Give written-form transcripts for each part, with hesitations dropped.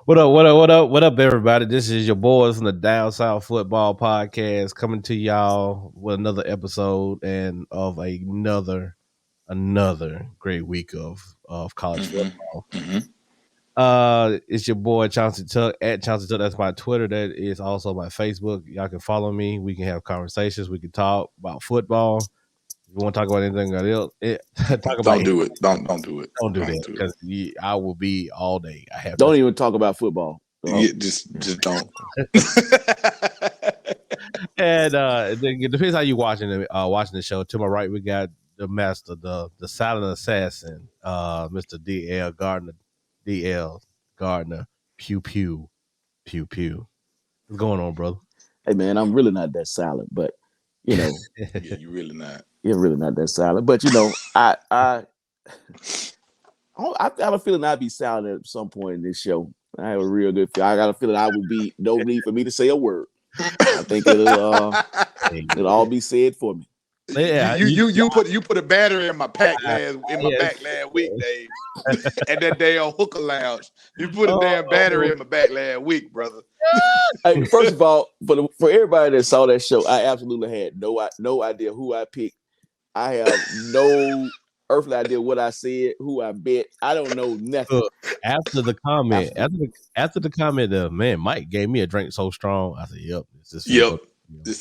What up? What up? What up? What up, everybody? This is your boys from the Down South Football Podcast coming to y'all with another episode and of another great week of college football. It's your boy Chauncey Tuck at Chauncey Tuck. That's my Twitter. That is also my Facebook. Y'all can follow me. We can have conversations. We can talk about football. If you want to talk about anything else, Don't do it. Don't do it. Don't do that because I will be all day. I have. Don't even talk about football. Yeah, just don't. And it depends how you watching the show. To my right, we got the master, the silent assassin, Mr. D.L. Gardner. Pew pew, pew pew. What's going on, brother? Hey man, I'm really not that silent, but you know, yeah, you're really not. You're really not that silent, but you know, I got a feeling I'd be silent at some point in this show. I have a real good feeling. I got a feeling I will be no need for me to say a word. I think it'll all be said for me. Yeah, you put a battery in my back last week, Dave. At that damn hooker lounge. You put a damn battery in my back last week, brother. Hey, first of all, for everybody that saw that show, I absolutely had no idea who I picked. I have no earthly idea what I said, who I bet. I don't know nothing. After the comment, man, Mike gave me a drink so strong. I said, "Yep, this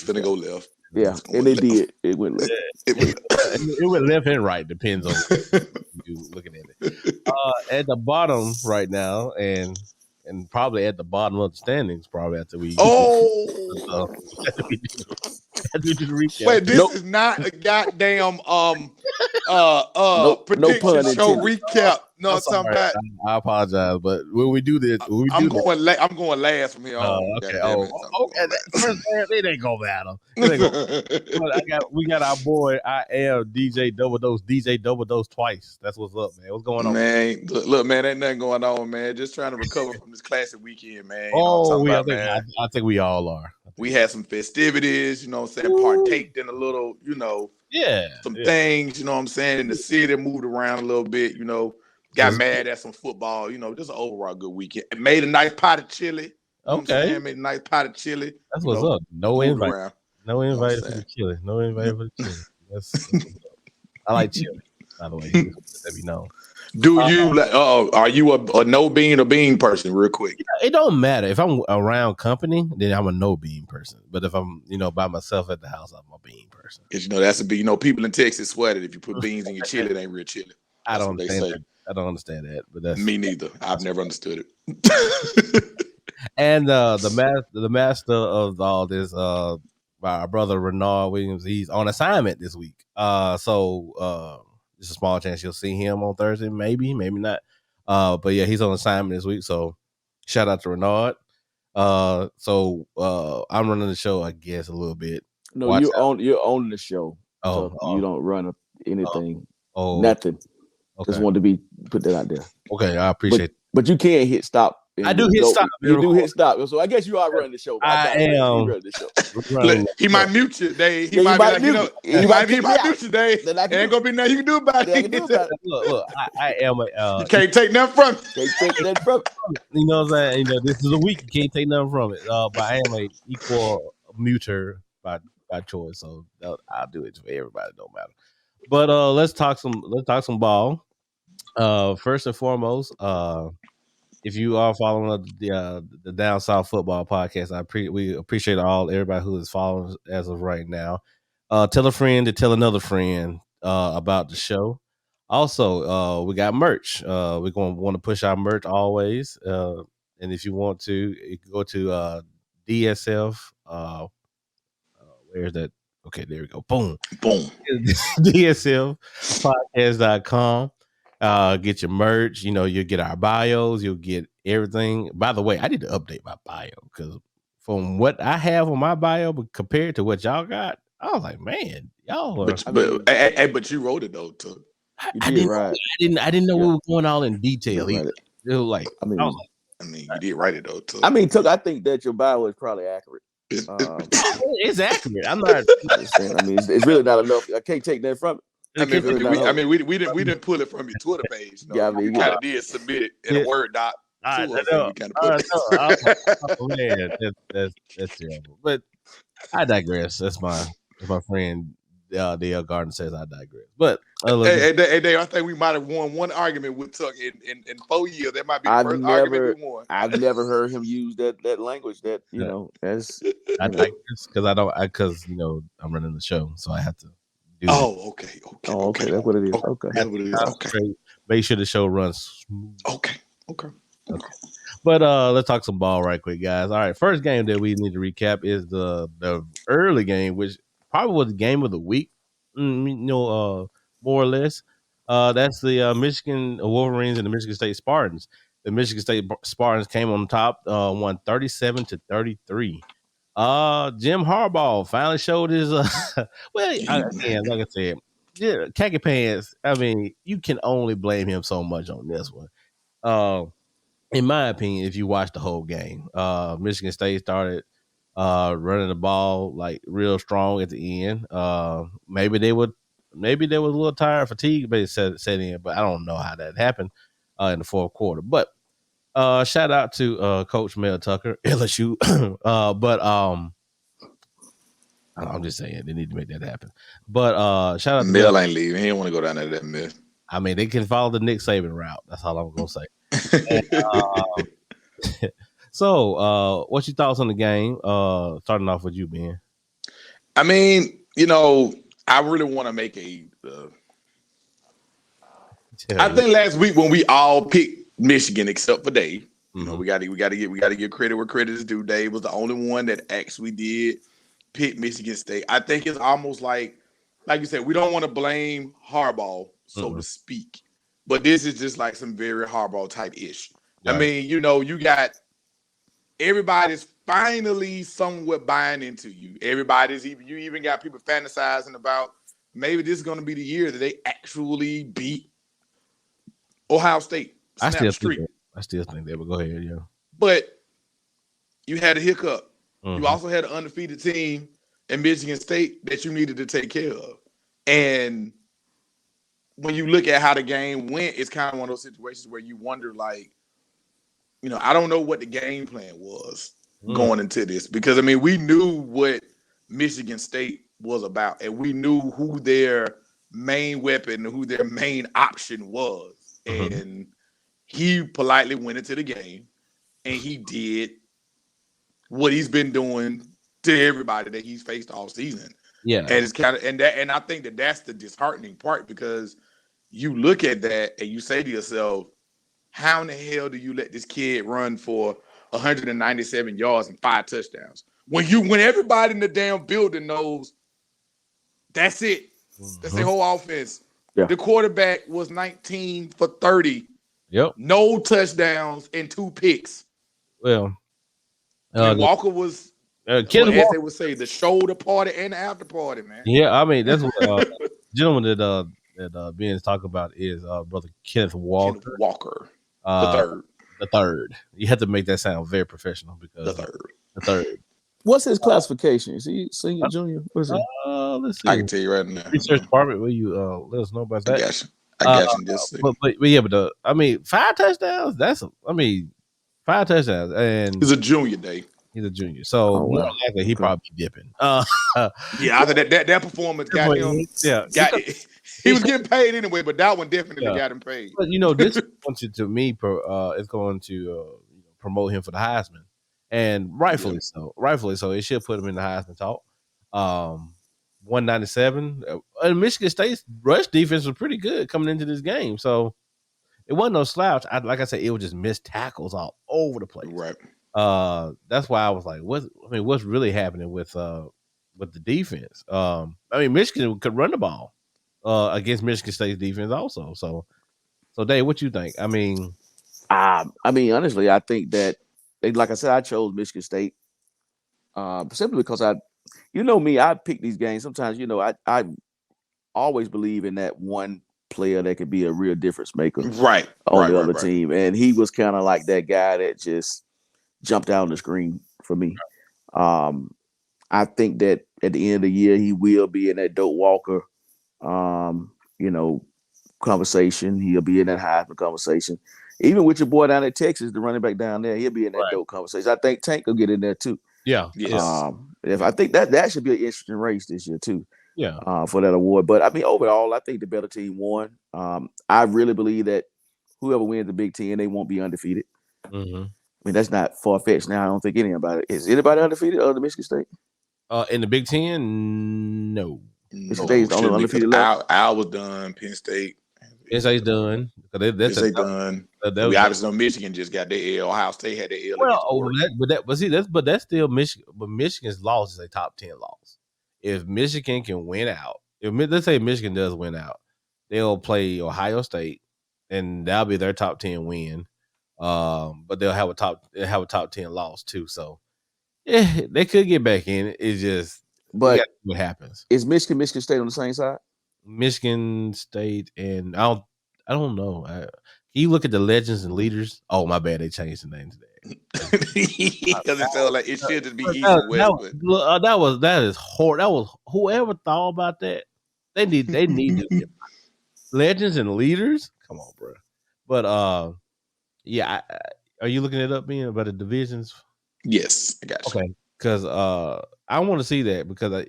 is finna go left." Yeah, and it did. It went left. It went left and right. Depends on you looking at it. At the bottom right now, and probably at the bottom of the standings, probably after we. After we do the recap. Wait, this is not a goddamn prediction show recap. No, I'm talking about. I apologize, but when we do this, I'm going last from here on. Okay. It ain't gonna matter. We got our boy. I am DJ Double Dose twice. That's what's up, man. What's going on, man? Look, man, ain't nothing going on, man. Just trying to recover from this classic weekend, man. I think we all are. We had some festivities, you know what I'm saying, partaked in a little, things, you know what I'm saying, in the city, moved around a little bit, got mad at some football, just an overall good weekend. It made a nice pot of chili. Okay. Made a nice pot of chili. That's what's up. No invite. No invite for the chili. No invite for the chili. That's I like chili, by the way. Let me know. Do you are you a no bean or bean person real quick? It don't matter. If I'm around company, then I'm a no bean person. But if I'm, by myself at the house, I'm a bean person. Because that's a big, people in Texas swear that if you put beans in your chili, it ain't real chili. I don't understand that. I don't understand that. But that's me neither. I've never understood it. And the master of all this, our brother Renard Williams, he's on assignment this week. So there's a small chance you'll see him on Thursday, maybe not. But yeah, he's on assignment this week. So shout out to Renard. So I'm running the show, I guess, a little bit. No, you're on the show. So you don't run anything. Nothing. Okay. Just wanted to put that out there. Okay, I appreciate it. But you can't hit stop. I do hit stop. You do hit stop. So I guess you are running the show. I am. Look, he might mute you today. He might mute you today. There ain't gonna be nothing you can do about it. Look, I am you can't take nothing from it. You know what I'm saying? This is a week. You can't take nothing from it. But I am an equal muter by choice. So I'll do it for everybody. It don't matter. But let's talk some ball. First and foremost, if you are following the Down South Football Podcast, we appreciate everybody who is following as of right now. Tell a friend to tell another friend about the show. Also, we got merch. We're going to want to push our merch always. And if you want to, you can go to DSF. Where's that? Okay, there we go. Boom. DSFpodcast.com. Get your merch. You'll get our bios. You'll get everything. By the way, I need to update my bio because from what I have on my bio, but compared to what y'all got, I was like, man, y'all are. But you wrote it though, too. I didn't know what was going on in detail. It was like, you did write it though, too. Tuck, I think that your bio is probably accurate. It's accurate. I'm not. It's really not enough. I can't take that from it. We didn't pull it from your Twitter page. You kind of did submit it in a Word doc. We kind of put man, that's terrible. But I digress. That's my friend Dale Garden says I digress. But hey, Dave, I think we might have won one argument with Tuck in 4 years. That might be the first argument we won. I've never heard him use that language. That as I digress because I'm running the show, so I have to do. Okay. That's what it is. Okay, that's what it is. Okay, make sure the show runs smooth. Okay. But let's talk some ball right quick, guys. All right, first game that we need to recap is the early game, which probably was the game of the week, more or less. That's the Michigan Wolverines and the Michigan State Spartans. The Michigan State Spartans came on top, won 37-33. Jim Harbaugh finally showed his again, like I said, yeah, khaki pants. I mean, you can only blame him so much on this one. In my opinion, if you watch the whole game, Michigan State started running the ball like real strong at the end. Maybe they was a little tired, fatigue, but it set in. But I don't know how that happened in the fourth quarter. But shout out to Coach Mel Tucker, LSU. But I'm just saying they need to make that happen. But shout out to Mel ain't leaving. He don't want to go down there that Mel. I mean, they can follow the Nick Saban route. That's all I'm gonna say. And, so, what's your thoughts on the game? Starting off with you, Ben. I mean, I really want to make a. I think last week when we all picked Michigan except for Dave, we got to give credit where credit is due. Dave was the only one that actually did pick Michigan State. I think it's almost like you said, we don't want to blame Harbaugh, so to speak. But this is just like some very Harbaugh type ish. Right. I mean, you got everybody's finally somewhat buying into you. You even got people fantasizing about maybe this is going to be the year that they actually beat Ohio State. I still think they will go ahead, yeah. But you had a hiccup. You also had an undefeated team in Michigan State that you needed to take care of. And when you look at how the game went, it's kind of one of those situations where you wonder, like, I don't know what the game plan was going into this. Because, I mean, we knew what Michigan State was about. And we knew who their main weapon, who their main option was. And he politely went into the game. And he did what he's been doing to everybody that he's faced all season. Yeah. And it's kind of, and I think that's the disheartening part, because you look at that and you say to yourself, how in the hell do you let this kid run for 197 yards and 5 touchdowns? When everybody in the damn building knows that's it. That's the whole offense. Yeah. The quarterback was 19 for 30. Yep. No touchdowns and 2 picks. Well, Walker was, as they would say, the shoulder party and the after party, man. Yeah, I mean, that's what gentleman that Ben's talking about is brother Kenneth Walker. Kenneth Walker, the third. You have to make that sound very professional because the third. What's his classification? Is he senior, junior? What is he? Let's see. I can tell you right now. Research department. Will you let us know about that? I got you. Just but 5 touchdowns. 5 touchdowns, and he's a junior, Dave. He's a junior, so more likely he probably dipping. After that performance got him. Yeah, he was getting paid anyway, but that one definitely got him paid. But this is going to me is going to promote him for the Heisman, and rightfully so. Rightfully so, it should put him in the Heisman talk. 197. And Michigan State's rush defense was pretty good coming into this game, so it wasn't no slouch. Like I said, it was just missed tackles all over the place. Right. That's why I was like, what's really happening with the defense? Michigan could run the ball against Michigan State's defense also. So Dave, what you think? honestly, I think that, like I said, I chose Michigan State simply because I pick these games. Sometimes, I always believe in that one player that could be a real difference maker on the other team. And he was kind of like that guy that just jumped out on the screen for me. I think that at the end of the year, he will be in that Doak Walker, conversation. He'll be in that Heisman conversation. Even with your boy down at Texas, the running back down there, he'll be in that dope conversation. I think Tank will get in there too. Yeah. Yes. If I think that should be an interesting race this year too. Yeah. For that award. But I mean, overall, I think the better team won. I really believe that whoever wins the Big Ten, they won't be undefeated. Mm-hmm. I mean, that's not far-fetched now. I don't think anybody is anybody undefeated other than Michigan State. In the Big Ten, no. Michigan State's the only undefeated left. Al was done. Penn State. Penn State's done. Penn State done. We obviously know Michigan just got their L. Ohio State had their L. Well, that's still Michigan. But Michigan's loss is a top 10 loss. If Michigan can win out, let's say Michigan does win out, they'll play Ohio State, and that'll be their top 10 win. But they'll have a top 10 loss too. So yeah, they could get back in it. It's just what happens. Is Michigan State on the same side? Michigan State and I don't know. Can you look at the legends and leaders? Oh, my bad, they changed the name today. Because it felt like it should just be East and West. That is horrible. That was whoever thought about that. They need to get legends and leaders. Come on, bro. But yeah, are you looking it up, being about the divisions? Yes, I got you. Okay, because I want to see that because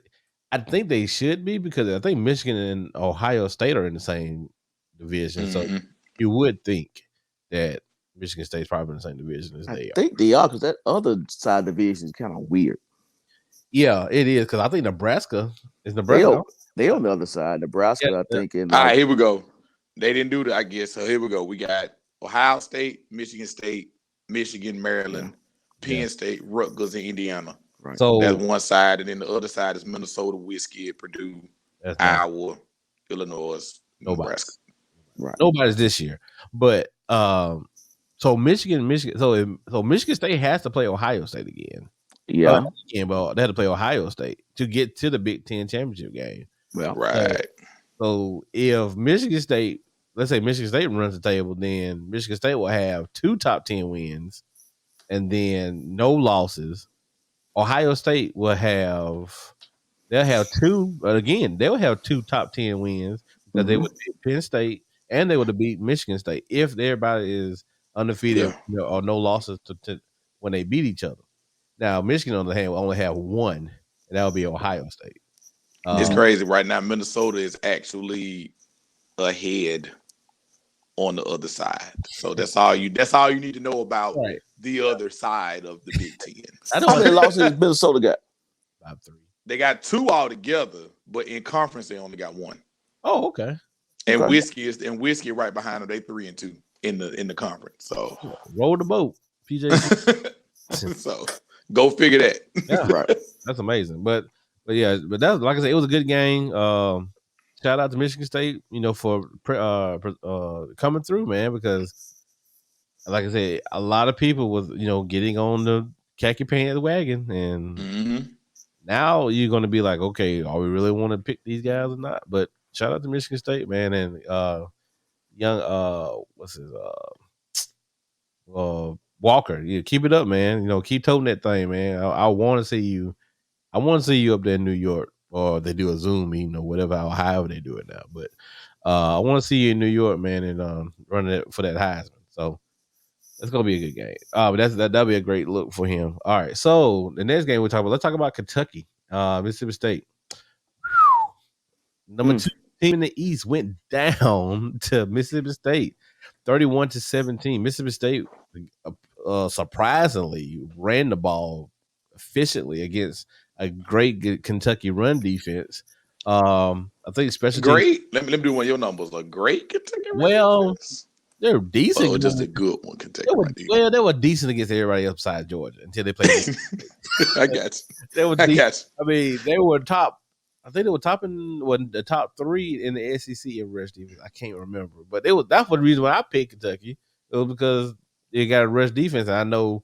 I think they should be, because I think Michigan and Ohio State are in the same division. Mm-hmm. So you would think that Michigan State's probably in the same division as they are. I think they are, because that other side division is kind of weird. Yeah, it is, because I think Nebraska. They on the other side. Nebraska, yeah, I think. All right, here we go. They didn't do that, I guess. So here we go. We got Ohio State, Michigan, Maryland, Penn State, Rutgers, and Indiana. Right. So that's one side, and then the other side is Minnesota, Whiskey, Purdue, Iowa, Illinois, Nebraska. Right. Nobody's this year, but so Michigan. So Michigan State has to play Ohio State again. Yeah, but they had to play Ohio State to get to the Big Ten championship game. Well, right. So if Michigan State, let's say Michigan State runs the table, then Michigan State will have 2 top 10 wins, and then no losses. Ohio State will have 2, but again, they'll have 2 top 10 wins, because they would beat Penn State and they would have beat Michigan State if everybody is undefeated, or no losses to when they beat each other. Now, Michigan, on the other hand, will only have 1, and that would be Ohio State. It's crazy right now. Minnesota is actually ahead on the other side. So that's all you need to know about the other side of the Big Ten. How many losses Minnesota got? 5-3. They got 2 altogether, but in conference they only got 1. Oh, okay. And Whiskey right behind them. They 3-2 in the conference. So roll the boat, PJ. So go figure that. Yeah, right. That's amazing. But that's, like I said, it was a good game. Shout out to Michigan State, for coming through, man, because like I said, a lot of people was, getting on the khaki pants wagon, and now you're going to be like, okay, are we really want to pick these guys or not? But shout out to Michigan State, man, and young Walker, keep it up, man. Keep toting that thing, man. I want to see you. I want to see you up there in New York, or they do a Zoom meeting or whatever, or however they do it now. But I want to see you in New York, man, and running it for that Heisman. So it's gonna be a good game. But that'll be a great look for him. All right. So the next game we're talking about, let's talk about Kentucky, Mississippi State. Number 2 team in the East went down to Mississippi State, 31-17. Mississippi State surprisingly ran the ball efficiently against a great Kentucky run defense. I think especially great. Let me do one of your numbers. A great Kentucky run defense. They're decent. Oh, just a good one, Kentucky. They were decent against everybody else besides Georgia until they played. I got you. They were decent. I mean, they were top. I think they were the top 3 in the SEC in rush defense. I can't remember, but that's the reason why I picked Kentucky. It was because they got a rush defense, and I know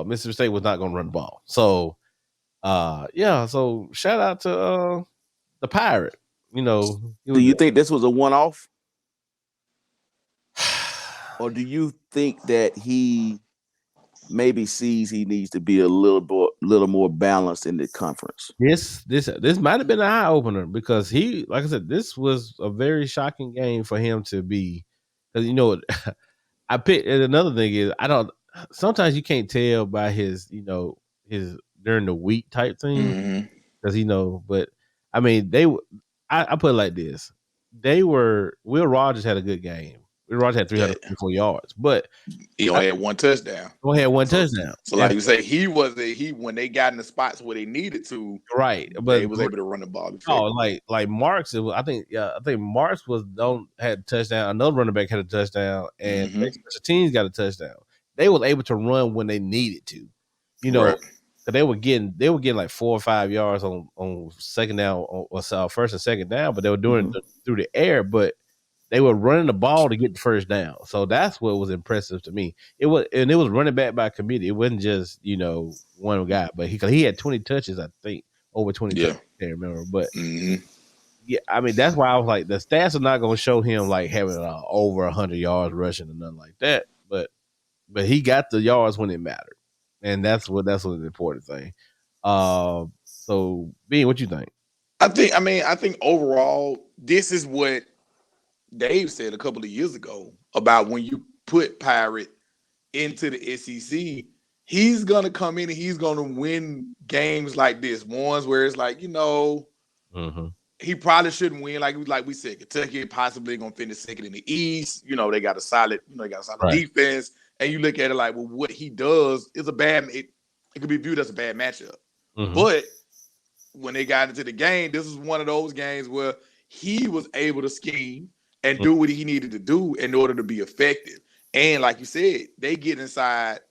Mississippi State was not going to run the ball. So, so shout out to the Pirate. Do you think this was a one-off? Or do you think that he maybe sees he needs to be a little more balanced in the conference. This might have been an eye opener because he, like I said, this was a very shocking game for him to be. Because I picked. And another thing is, I don't. Sometimes you can't tell by his, his during the week type thing because But I mean, I put it like this: Will Rogers had a good game. Will Rogers had 354 yards, but he only had one touchdown. Touchdown. So like you say, he when they got in the spots where they needed to, right? But he was able to run the ball. Like Marks, I think Marks had a touchdown. Another running back had a touchdown, and special teams got a touchdown. They were able to run when they needed to, Right. They were getting like 4 or 5 yards on second down or first and second down, but they were doing it through the air. But they were running the ball to get the first down. So that's what was impressive to me. It was running back by committee. It wasn't just, one guy, but he had 20 touches, I think, over 20 touches. I can't remember. But yeah, I mean, that's why I was like, the stats are not going to show him like having over 100 yards rushing or nothing like that. But he got the yards when it mattered. And that's what the important thing. So Bean, what you think? I think overall, this is what Dave said a couple of years ago about when you put Pirate into the SEC, he's gonna come in and he's gonna win games like this, ones where it's like, he probably shouldn't win. Like we said, Kentucky possibly gonna finish second in the East. They got a solid, defense. And you look at it like, well, what he does is it could be viewed as a bad matchup. But when they got into the game, this is one of those games where he was able to scheme and do what he needed to do in order to be effective. And like you said, they get inside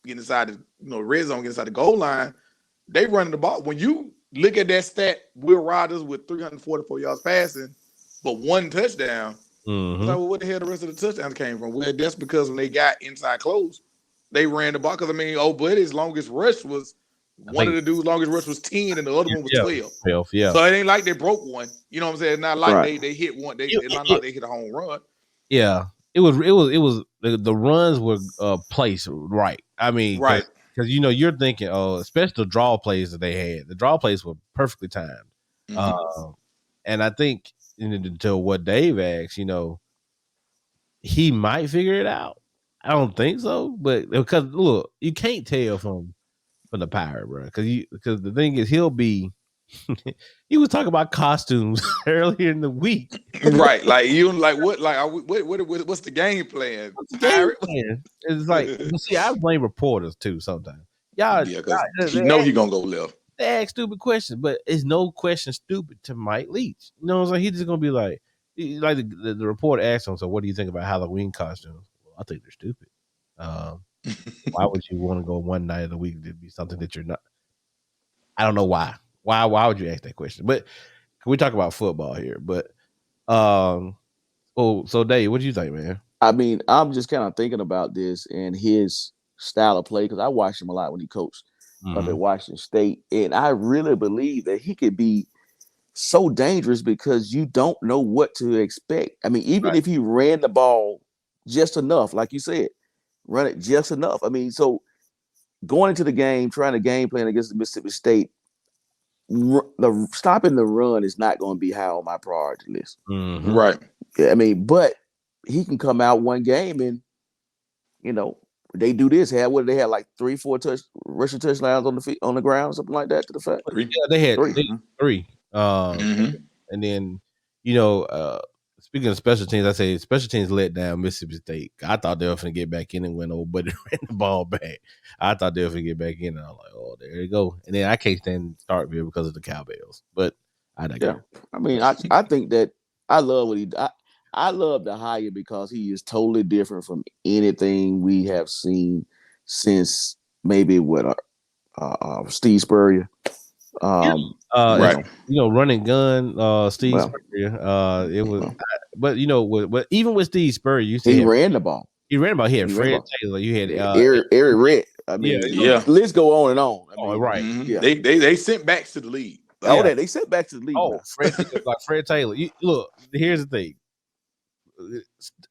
the red zone, get inside the goal line. They running the ball. When you look at that stat, Will Rogers with 344 yards passing, but one touchdown. It's like, well, what the hell the rest of the touchdowns came from? Well, that's because when they got inside close, they ran the ball. Because Old Buddy's longest rush was one of the dudes' longest rush was 10, and the other one was 12. 12, yeah. So it ain't like they broke one. You know what I'm saying? It's not like they hit one. It's not like they hit a home run. Yeah, it was the runs were placed right. I mean, right, because you're thinking, especially the draw plays that they had. The draw plays were perfectly timed, and I think to what Dave asked, he might figure it out. I don't think so, but because look, you can't tell from the Pirate, bro. Because the thing is, he'll be. He was talking about costumes earlier in the week, right? Like what? What's the game plan? It's like, see, I blame reporters too sometimes. Y'all, yeah, because you know he's gonna go left. They ask stupid questions, but it's no question stupid to Mike Leach. You know what I'm saying? He's just gonna be like the reporter asked him, so what do you think about Halloween costumes? Well, I think they're stupid. Why would you want to go one night of the week to be something that you're not? I don't know why. Why would you ask that question? But can we talk about football here? But so Dave, what do you think, man? I mean, I'm just kind of thinking about this and his style of play because I watched him a lot when he coached up at Washington State, and I really believe that he could be so dangerous because you don't know what to expect. I mean, even if he ran the ball just enough, like you said, run it just enough. I mean, so going into the game, trying to game plan against Mississippi State, stopping the run is not going to be high on my priority list. Right. I mean, but he can come out one game and, they do this. They had like 3-4 rushing touchdowns on the ground, something like that to the fact. Yeah, they had three. And then, speaking of special teams, I say special teams let down Mississippi State. I thought they were going to get back in and win Old Buddy ran the ball back. I thought they were going to get back in, and I was like, oh, there you go. And then I can't stand Starkville because of the Cowbells. But I digress. Yeah. I mean, I think that I love what he I love the hire because he is totally different from anything we have seen since maybe Steve Spurrier. Right. Running gun, Steve Spurrier. It was, but even with Steve Spurrier, he ran the ball. He ran the ball. He had Fred Taylor. You had Eric Redd. I mean, let's go on and on. I mean, right. Yeah. They sent back to the league. They sent back to the league. Fred Taylor. Look, here's the thing.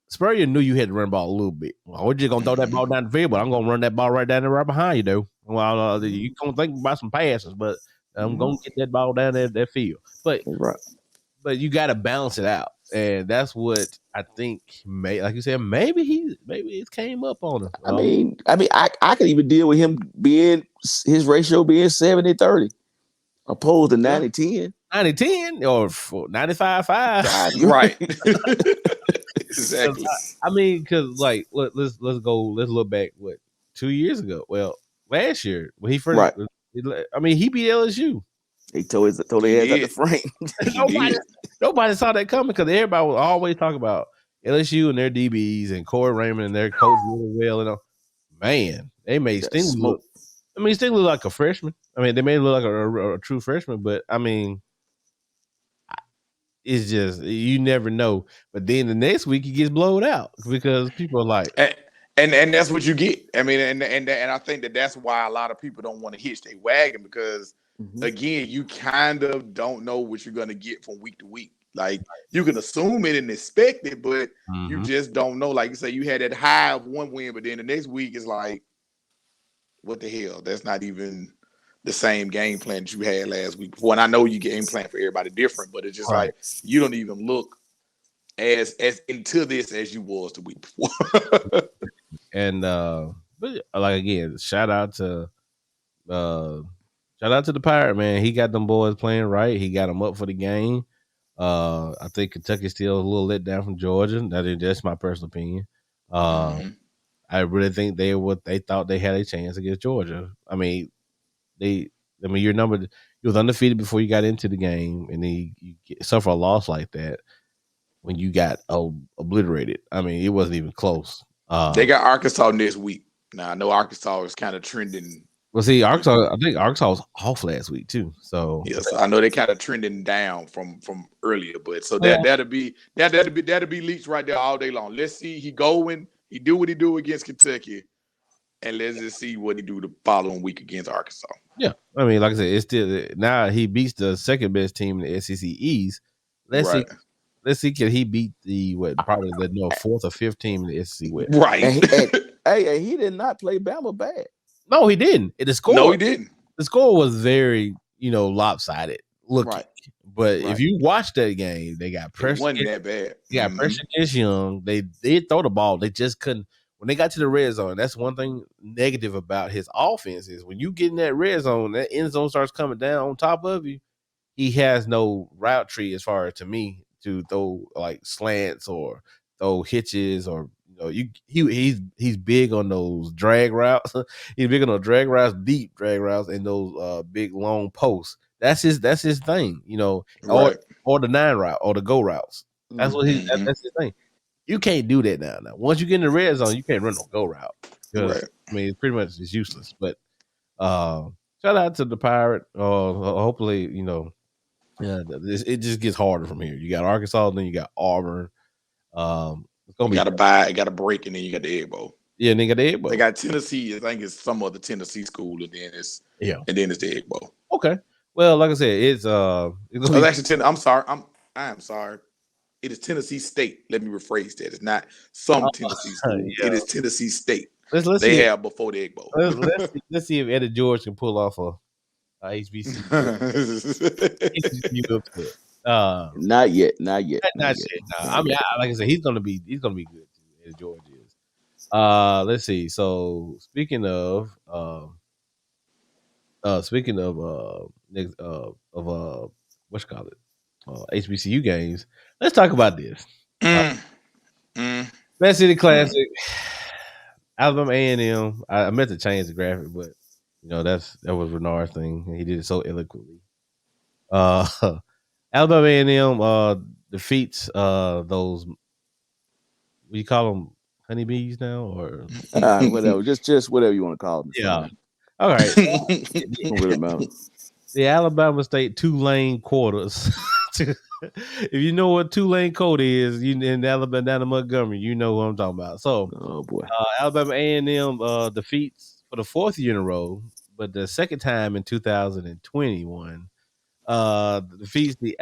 Spurrier knew you had to run the ball a little bit. Well, we're just gonna throw that ball down the field, but I'm gonna run that ball right down there, right behind you, though. Well, you gonna think about some passes, but I'm gonna get that ball down there that field. But you got to balance it out, and that's what I think. Like you said, maybe it came up on him. I could even deal with him being his ratio being 70-30, opposed to 90-10. 90-10 or 95-5. Right. Exactly. I mean, because like let's look back 2 years ago. Well, last year when he first, he beat LSU. He tore their heads out the frame. Nobody saw that coming because everybody was always talking about LSU and their DBs and Corey Raymond and their coach really well. And man, they made Stingley look. Stingley looked like a freshman. They made him look like a true freshman. But it's just you never know. But then the next week he gets blowed out because people are like, and that's what you get. And I think that's why a lot of people don't want to hitch their wagon because again, you kind of don't know what you're going to get from week to week. Like you can assume it and expect it, but you just don't know. Like you say, you had that high of one win, but then the next week is like, what the hell? That's not even the same game plan that you had last week before. And I know you game plan for everybody different, but it's just like you don't even look as into this as you was the week before. And but like again, shout out to the Pirate, man. He got them boys playing right. He got them up for the game. I think Kentucky's still a little let down from Georgia. That's my personal opinion. I really think they thought they had a chance against Georgia. Your number, you was undefeated before you got into the game, and then you suffer a loss like that when you got obliterated. It wasn't even close. They got Arkansas this week. Now I know Arkansas is kind of trending. Well, see, Arkansas. I think Arkansas was off last week too. So yes, I know they kind of trending down from earlier, but so that'll be leaks right there all day long. Let's see, he do what he do against Kentucky, and let's just see what he do the following week against Arkansas. Yeah, like I said, it's still now he beats the second best team in the SEC East. Let's see, can he beat probably the fourth or fifth team in the SEC West? Right. And he did not play Bama bad. No, he didn't. The score. No, he didn't. The score was very, lopsided looking. Right. But if you watch that game, they got pressure. It wasn't that bad. They got pressure against Young. They did throw the ball. They just couldn't. When they got to the red zone, that's one thing negative about his offense is when you get in that red zone, that end zone starts coming down on top of you. He has no route tree as far as to me to throw like slants or throw hitches or he's big on those drag routes. He's big on those drag routes, deep drag routes, and those big long posts. That's his thing, or the 9 route or the go routes. That's what that's his thing. You can't do that now. Once you get in the red zone, you can't run no go route because it's pretty much it's useless. But shout out to the Pirate. Hopefully, it just gets harder from here. You got Arkansas, then you got Auburn. It's gonna got a break, and then you got the Egg Bowl. Yeah, and then you got the Egg Bowl. They got Tennessee. I think it's some other Tennessee school, and then it's the Egg Bowl. Okay. Well, like I said, it's actually I'm sorry. I am sorry. It is Tennessee State. Let me rephrase that. It's not some Tennessee school. It is Tennessee State. Let's they have before the Egg Bowl. Let's see if Eddie George can pull off a HBC. Not yet. Not yet. No. Like I said, he's gonna be good too, as George is. Let's see. So speaking of what you call it, HBCU games. Let's talk about this. Best City Classic, Alabama A&M. I meant to change the graphic, but that was Renard's thing, and he did it so eloquently. Alabama A&M defeats those. What do you call them? Honeybees now, or whatever. Just whatever you want to call them. Yeah. All right. The Alabama State Tulane quarters. If you know what Tulane code is, in Alabama down in Montgomery, you know what I'm talking about. So, oh boy, Alabama A&M defeats for the 4th year in a row, but the second time in 2021, defeats the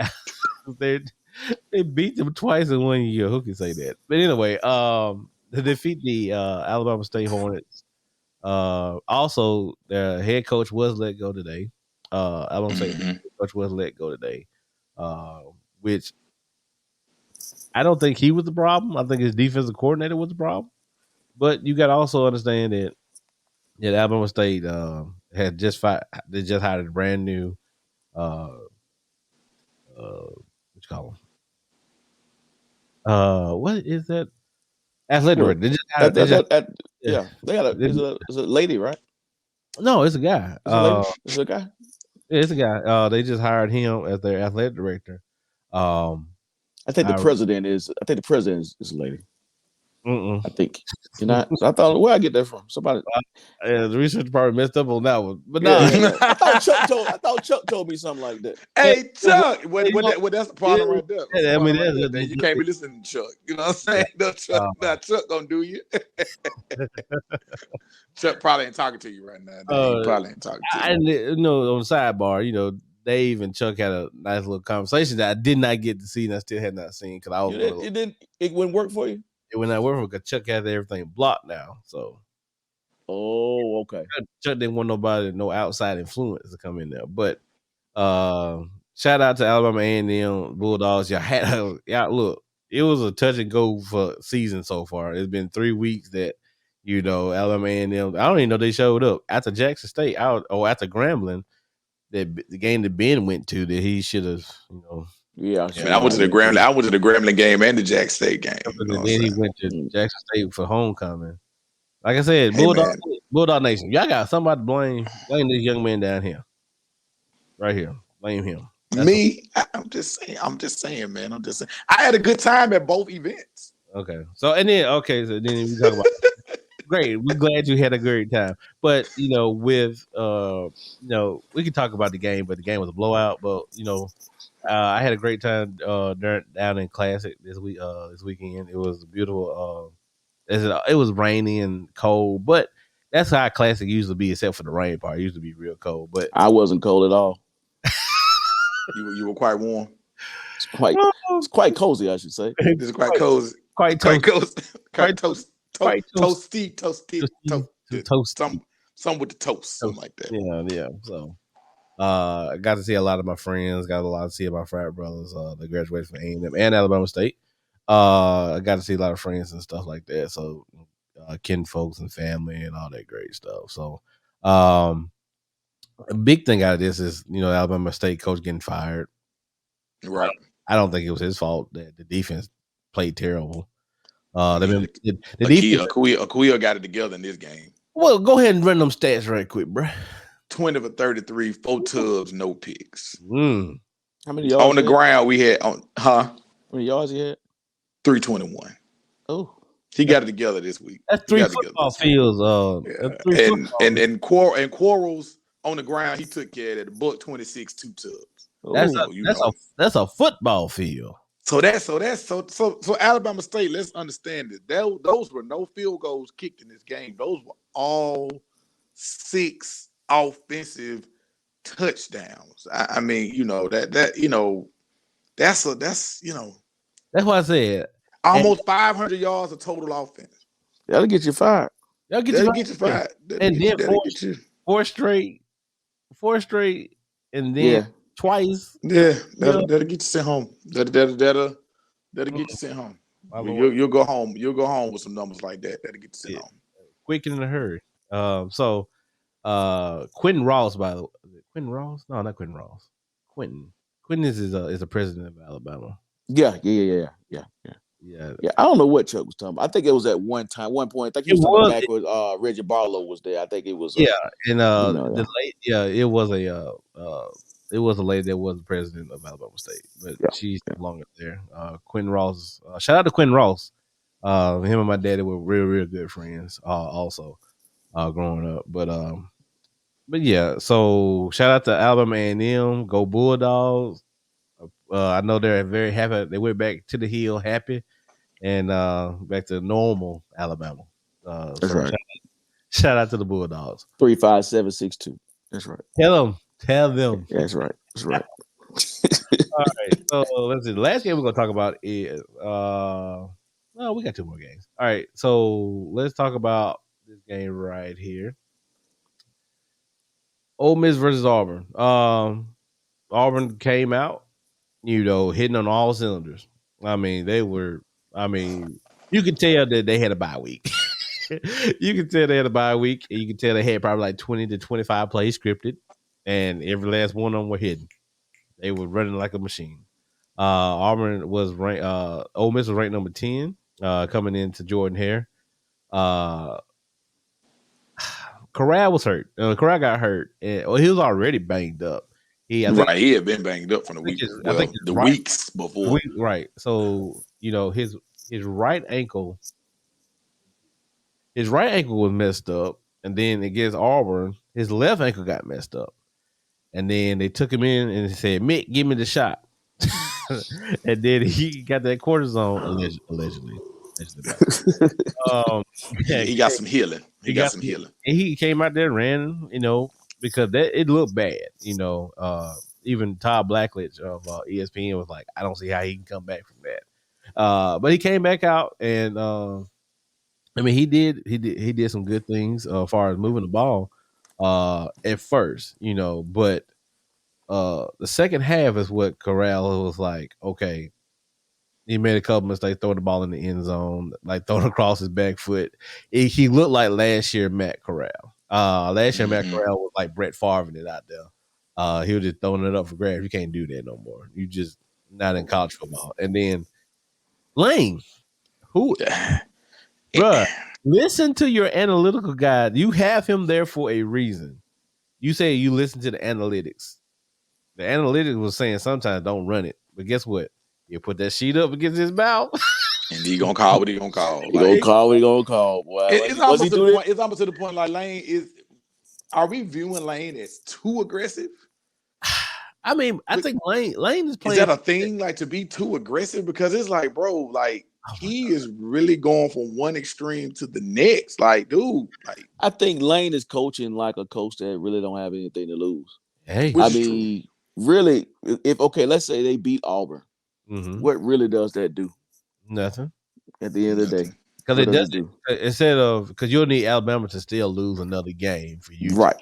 They beat them twice in 1 year. Who can say that? But anyway, to defeat the Alabama State Hornets. Also, their head coach was let go today. Alabama State head coach was let go today, which I don't think he was the problem. I think his defensive coordinator was the problem. But you got to also understand that Alabama State had they just hired a brand new what you call them? What is that? Athletic director. They just hired, they got it's a lady, right? No, it's a guy. It's a lady. It's a guy. Yeah, it's a guy. They just hired him as their athletic director. I think the president is a lady. I think you're not. So I thought, where I get that from? Somebody. The research department messed up on that one, but I thought Chuck told me something like that. Hey, Chuck, that's the problem right there. Yeah, I mean, you can't be listening to Chuck. You know what I'm saying? No, Chuck gonna do you. Chuck probably ain't talking to you right now. He probably ain't talking to you. And on the sidebar, Dave and Chuck had a nice little conversation that I did not get to see, and I still had not seen because I was. It wouldn't work for you. It wouldn't work for me because Chuck has everything blocked now. So. Oh, okay. Chuck didn't want no outside influence to come in there. But shout out to Alabama A&M Bulldogs. Look, it was a touch and go for season so far. It's been 3 weeks that Alabama A&M. I don't even know they showed up after Jackson State after Grambling. The game that Ben went to that he should have. Yeah, I went to the Grambling game and the Jackson State game. And then he went to Jackson State for homecoming. Like I said, Bulldog Nation, y'all got somebody to blame. Blame this young man down here, right here. Blame him. I'm just saying, man. I had a good time at both events. Okay, so then we talk about great. We're glad you had a great time, but with we could talk about the game, but the game was a blowout. But I had a great time down in Classic this weekend. It was beautiful. It was rainy and cold, but that's how Classic used to be, except for the rain part. It used to be real cold, but I wasn't cold at all. You were quite warm. It's quite cozy, I should say. It's quite cozy. Quite toasty. Some with the toast, something like that. Yeah. So, I got to see a lot of my friends. Got a lot to see my frat brothers. They graduated from A&M and Alabama State. I got to see a lot of friends and stuff like that. So, kin folks and family and all that great stuff. So, a big thing out of this is Alabama State coach getting fired. Right. I don't think it was his fault that the defense played terrible. Akuya got it together in this game. Well, go ahead and run them stats right quick, bro. 20 for 33, 4 tubs, no picks. How many yards on the ground we had How many yards he had? 321. Oh, he got it together this week. That's 3 football fields. And Quarles on the ground, he took care of that. The Buck 26, 2 tubs. That's a football field. So Alabama State, let's understand it. Those were no field goals kicked in this game. Those were all 6 offensive touchdowns. I mean, that's what I said. Almost 500 yards of total offense. That'll get you fired. That'll get you fired. And then four straight, and then twice. Yeah, that'll get you sent home. That'll get you sent home. You'll go home. You'll go home with some numbers like that. That'll get you sent home. Quick and in a hurry. So Quentin Ross, by the way. Quentin Ross? No, not Quentin Ross. Quentin is a president of Alabama. Yeah. I don't know what Chuck was talking about. I think it was at one point. I think he was talking back with Reggie Barlow was there. I think it was. It was a lady that was the president of Alabama State, but she's no longer there. Quentin Ross. Shout out to Quentin Ross. Him and my daddy were real good friends. Also, growing up, but yeah. So shout out to Alabama A&M. Go Bulldogs. I know they're very happy. They went back to the hill happy, and back to normal Alabama. That's right. Shout out to the Bulldogs. 35762. That's right. Tell them. That's right. All right, so let's see. The last game we're gonna talk about is we got 2 more games. All right, so let's talk about this game right here. Ole Miss versus Auburn. Auburn came out, hitting on all cylinders. I mean, you could tell that they had a bye week. You could tell they had a bye week, and you could tell they had probably like 20 to 25 plays scripted, and every last one of them were hidden. They were running like a machine. Auburn was ranked. Ole Miss was ranked number 10, coming into Jordan Hare. Corral was hurt. Corral got hurt. And, he was already banged up. He had been banged up from the week. Weeks before. Right. So his right ankle. His right ankle was messed up, and then against Auburn, his left ankle got messed up. And then they took him in and said, "Mick, give me the shot." And then he got that cortisone allegedly. He got some healing. He got some healing. And he came out there and ran, because it looked bad. Even Todd Blackledge of ESPN was like, "I don't see how he can come back from that." But he came back out, and he did some good things as far as moving the ball at first, but the second half is what Corral was like, okay. He made a couple mistakes, throwing the ball in the end zone, like throwing across his back foot. He looked like last year Matt Corral. Last year Matt Corral was like Brett Favre it out there. He was just throwing it up for grabs. You can't do that no more. You just not in college football. And then Lane, bruh, listen to your analytical guy. You have him there for a reason. You say you listen to the analytics. The analytics was saying sometimes don't run it, but guess what? You put that sheet up against his mouth, and he gonna call what he gonna call. He gonna call what he gonna call. Boy, it's almost to the point. It's almost to the point. Like Lane is. Are we viewing Lane as too aggressive? I mean, I think Lane is playing. Is that a thing? Like to be too aggressive? Because it's like, bro, like he is really going from one extreme to the next. Like, dude, like I think Lane is coaching like a coach that really don't have anything to lose. Hey, I mean, really, let's say they beat Auburn. Mm-hmm. What really does that do? Nothing. At the end of the day, because it does do instead of because you'll need Alabama to still lose another game for you. Right.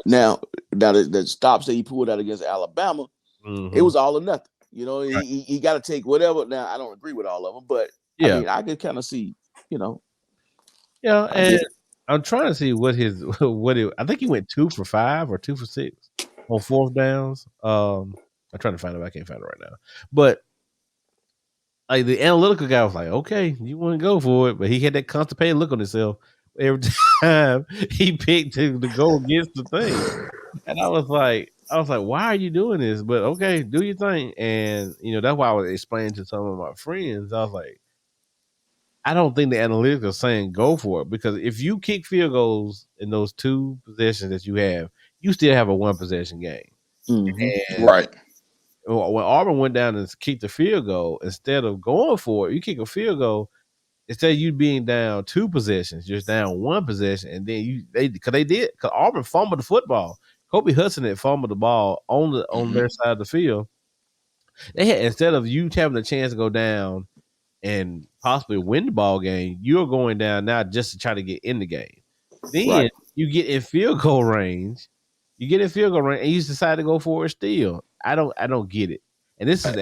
Now the stops that he pulled out against Alabama, it was all or nothing. He got to take whatever. Now I don't agree with all of them, but I mean, I could kind of see, Yeah, and I'm trying to see what I think he went 2 for 5 or 2 for 6 on fourth downs. I'm trying to find it. I can't find it right now. But like the analytical guy was like, "Okay, you want to go for it," but he had that constipated look on himself every time he picked to go against the thing, and I was like, "Why are you doing this?" But okay, do your thing, and that's why I was explaining to some of my friends. I was like, I don't think the analytics are saying go for it because if you kick field goals in those 2 possessions that you have, you still have a 1 possession game. Mm-hmm. Right. When Auburn went down and kicked the field goal, instead of going for it, you kick a field goal. Instead of you being down 2 possessions, you're down 1 possession, and then because Auburn fumbled the football. Kobe Hudson had fumbled the ball on their side of the field. They had instead of you having a chance to go down and possibly win the ball game, you're going down now just to try to get in the game. Then you get in field goal range. And you decide to go for it still. I don't get it. And this is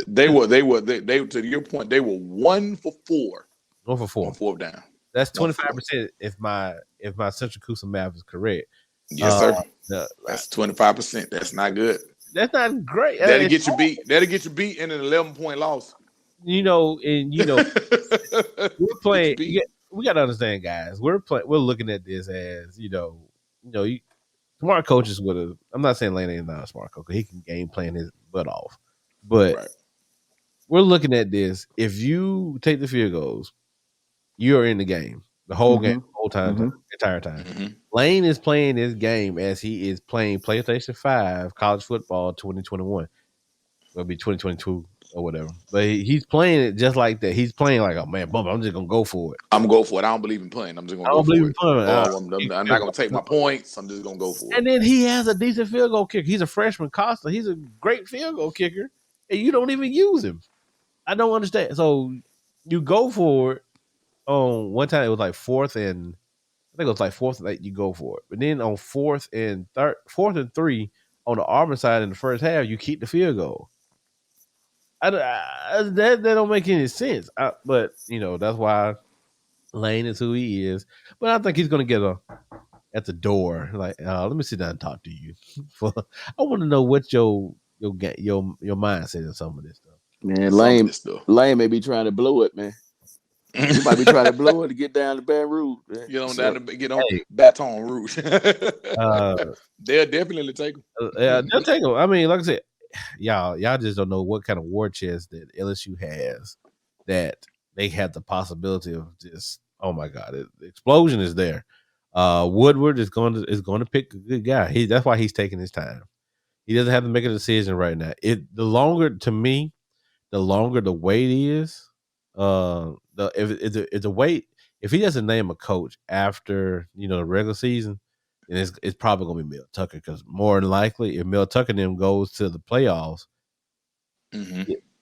they were to your point. They were 1 for 4. 1 for 4 on fourth down. That's 25% if my Central Coosa math is correct. Yes, sir. That's 25%. That's not good. That's not great. That'll get you beat. That'll get you beat in an 11-point loss. We're playing. We got to understand, guys. We're looking at this as smart coaches would have. I'm not saying Lane ain't not a smart coach. He can game plan his butt off, but we're looking at this. If you take the field goals, you're in the game the whole game, the whole time, entire time. Mm-hmm. Lane is playing this game as he is playing PlayStation 5 college football 2021. It'll be 2022 or whatever. But he's playing it just like that. He's playing like, oh man, bump, I'm just gonna go for it. I'm gonna go for it. I don't believe in playing. I'm just gonna go for it. I'm not gonna take my points. I'm just gonna go for it. And then he has a decent field goal kicker. He's a freshman, Costa. He's a great field goal kicker, and you don't even use him. I don't understand. So you go for it. On one time it was like fourth and eight, you go for it. But then on fourth and 3 on the Auburn side in the first half, you keep the field goal. That don't make any sense. But that's why Lane is who he is. But I think he's gonna get at the door. Like, let me sit down and talk to you. I want to know what your mindset in some of this stuff. Man, Lane may be trying to blow it, man. You might be trying to blow it to get down to Baton Rouge. Man. Get on Baton Rouge. They'll definitely take them. Yeah, they'll take them. I mean, like I said, y'all just don't know what kind of war chest that LSU has that they have the possibility of just. Oh my God, the explosion is there. Woodward is going to pick a good guy. That's why he's taking his time. He doesn't have to make a decision right now. The longer the wait is. If the wait, if he doesn't name a coach after the regular season, then it's probably gonna be Mel Tucker, because more than likely, if Mel Tucker then goes to the playoffs,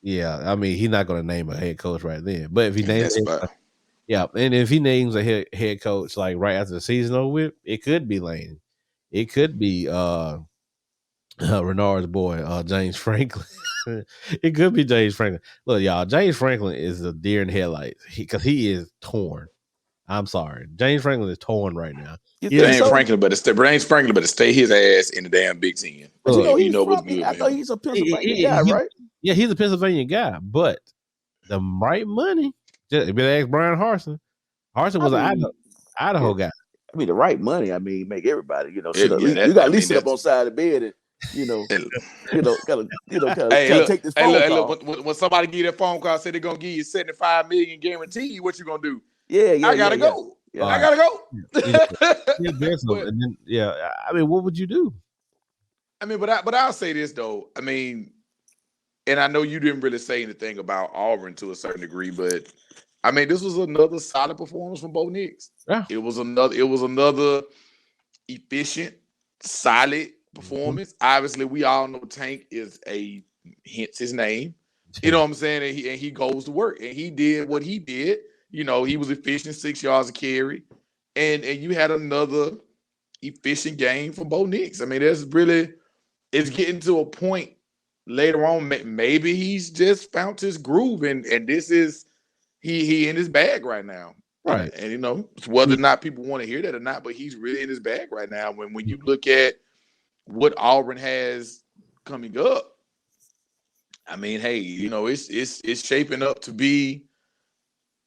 yeah, I mean he's not gonna name a head coach right then. But if he names and if he names a head coach like right after the season over with, it could be Lane, it could be Renard's boy, James Franklin. It could be James Franklin. Look, y'all, James Franklin is a deer in headlights because he is torn. I'm sorry, James Franklin is torn right now. James Franklin better stay his ass in the damn Big Ten. But what's good. I thought he's a Pennsylvania guy, right? Yeah, he's a Pennsylvania guy, but the right money. Just ask Brian Harsin. Harsin was an Idaho guy. I mean, the right money. I mean, make everybody, you got at least sit up on side of the bed and. Gotta take this phone call. Look, when somebody give you that phone call, say they're gonna give you $75 million guarantee, what you gonna do? Yeah, I gotta go. Yeah. I gotta go. I mean, what would you do? I mean, but I'll say this though. I mean, and I know you didn't really say anything about Auburn to a certain degree, but I mean, this was another solid performance from Bo Nix. Yeah. It was another efficient, solid performance. Obviously, we all know Tank is hence his name. You know what I'm saying? And he goes to work, and he did what he did. He was efficient, 6 yards a carry, and you had another efficient game from Bo Nix. I mean, it's getting to a point later on. Maybe he's just found his groove, and this is he in his bag right now. Right. And whether or not people want to hear that or not, but he's really in his bag right now. When you look at what Auburn has coming up, I mean, hey, it's shaping up to be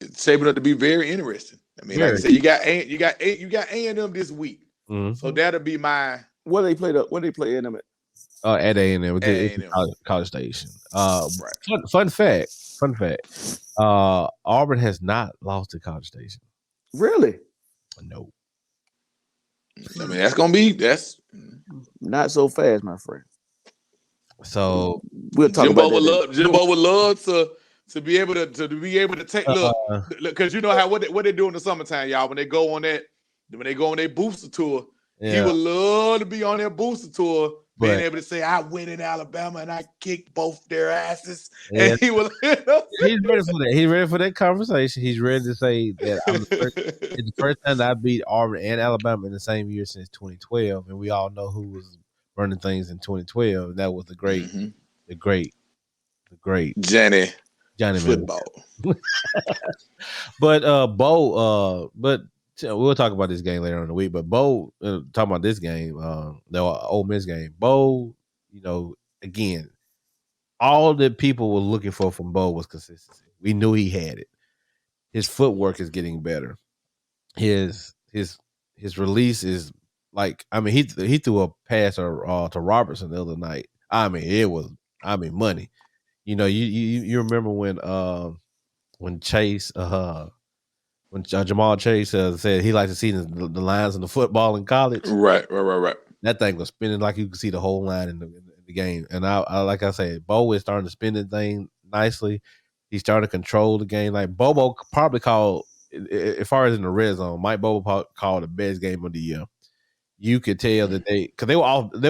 very interesting. I mean, like I said, you got A&M this week, so that'll be my. Where they play A&M at? At A&M, College Station. Right. Fun fact. Auburn has not lost to College Station. Really? No. I mean, that's not so fast, my friend. So we'll talk Jimbo about that. Jimbo would love to be able to take look, because you know how what they do in the summertime, y'all. When they go on their booster tour, he would love to be on their booster tour, being able to say, "I went in Alabama and I kicked both their asses." Yeah. And he will. He's ready for that. He's ready for that conversation. He's ready to say that it's the first time that I beat Auburn and Alabama in the same year since 2012, and we all know who was running things in 2012. And that was the great Johnny football. But Bo, we'll talk about this game later on in the week. But Bo, talking about this game, the Ole Miss game, Bo, again, all that people were looking for from Bo was consistency. We knew he had it. His footwork is getting better. His release is like, I mean, he threw a pass to Robertson the other night. I mean, it was money. You remember when Chase when Jamal Chase said he likes to see the lines in the football in college. Right. That thing was spinning like you could see the whole line in the game. And I like I said, Bo is starting to spin the thing nicely. He's starting to control the game. Like Bobo probably called, as far as in the red zone, Mike Bobo called the best game of the year. You could tell that because they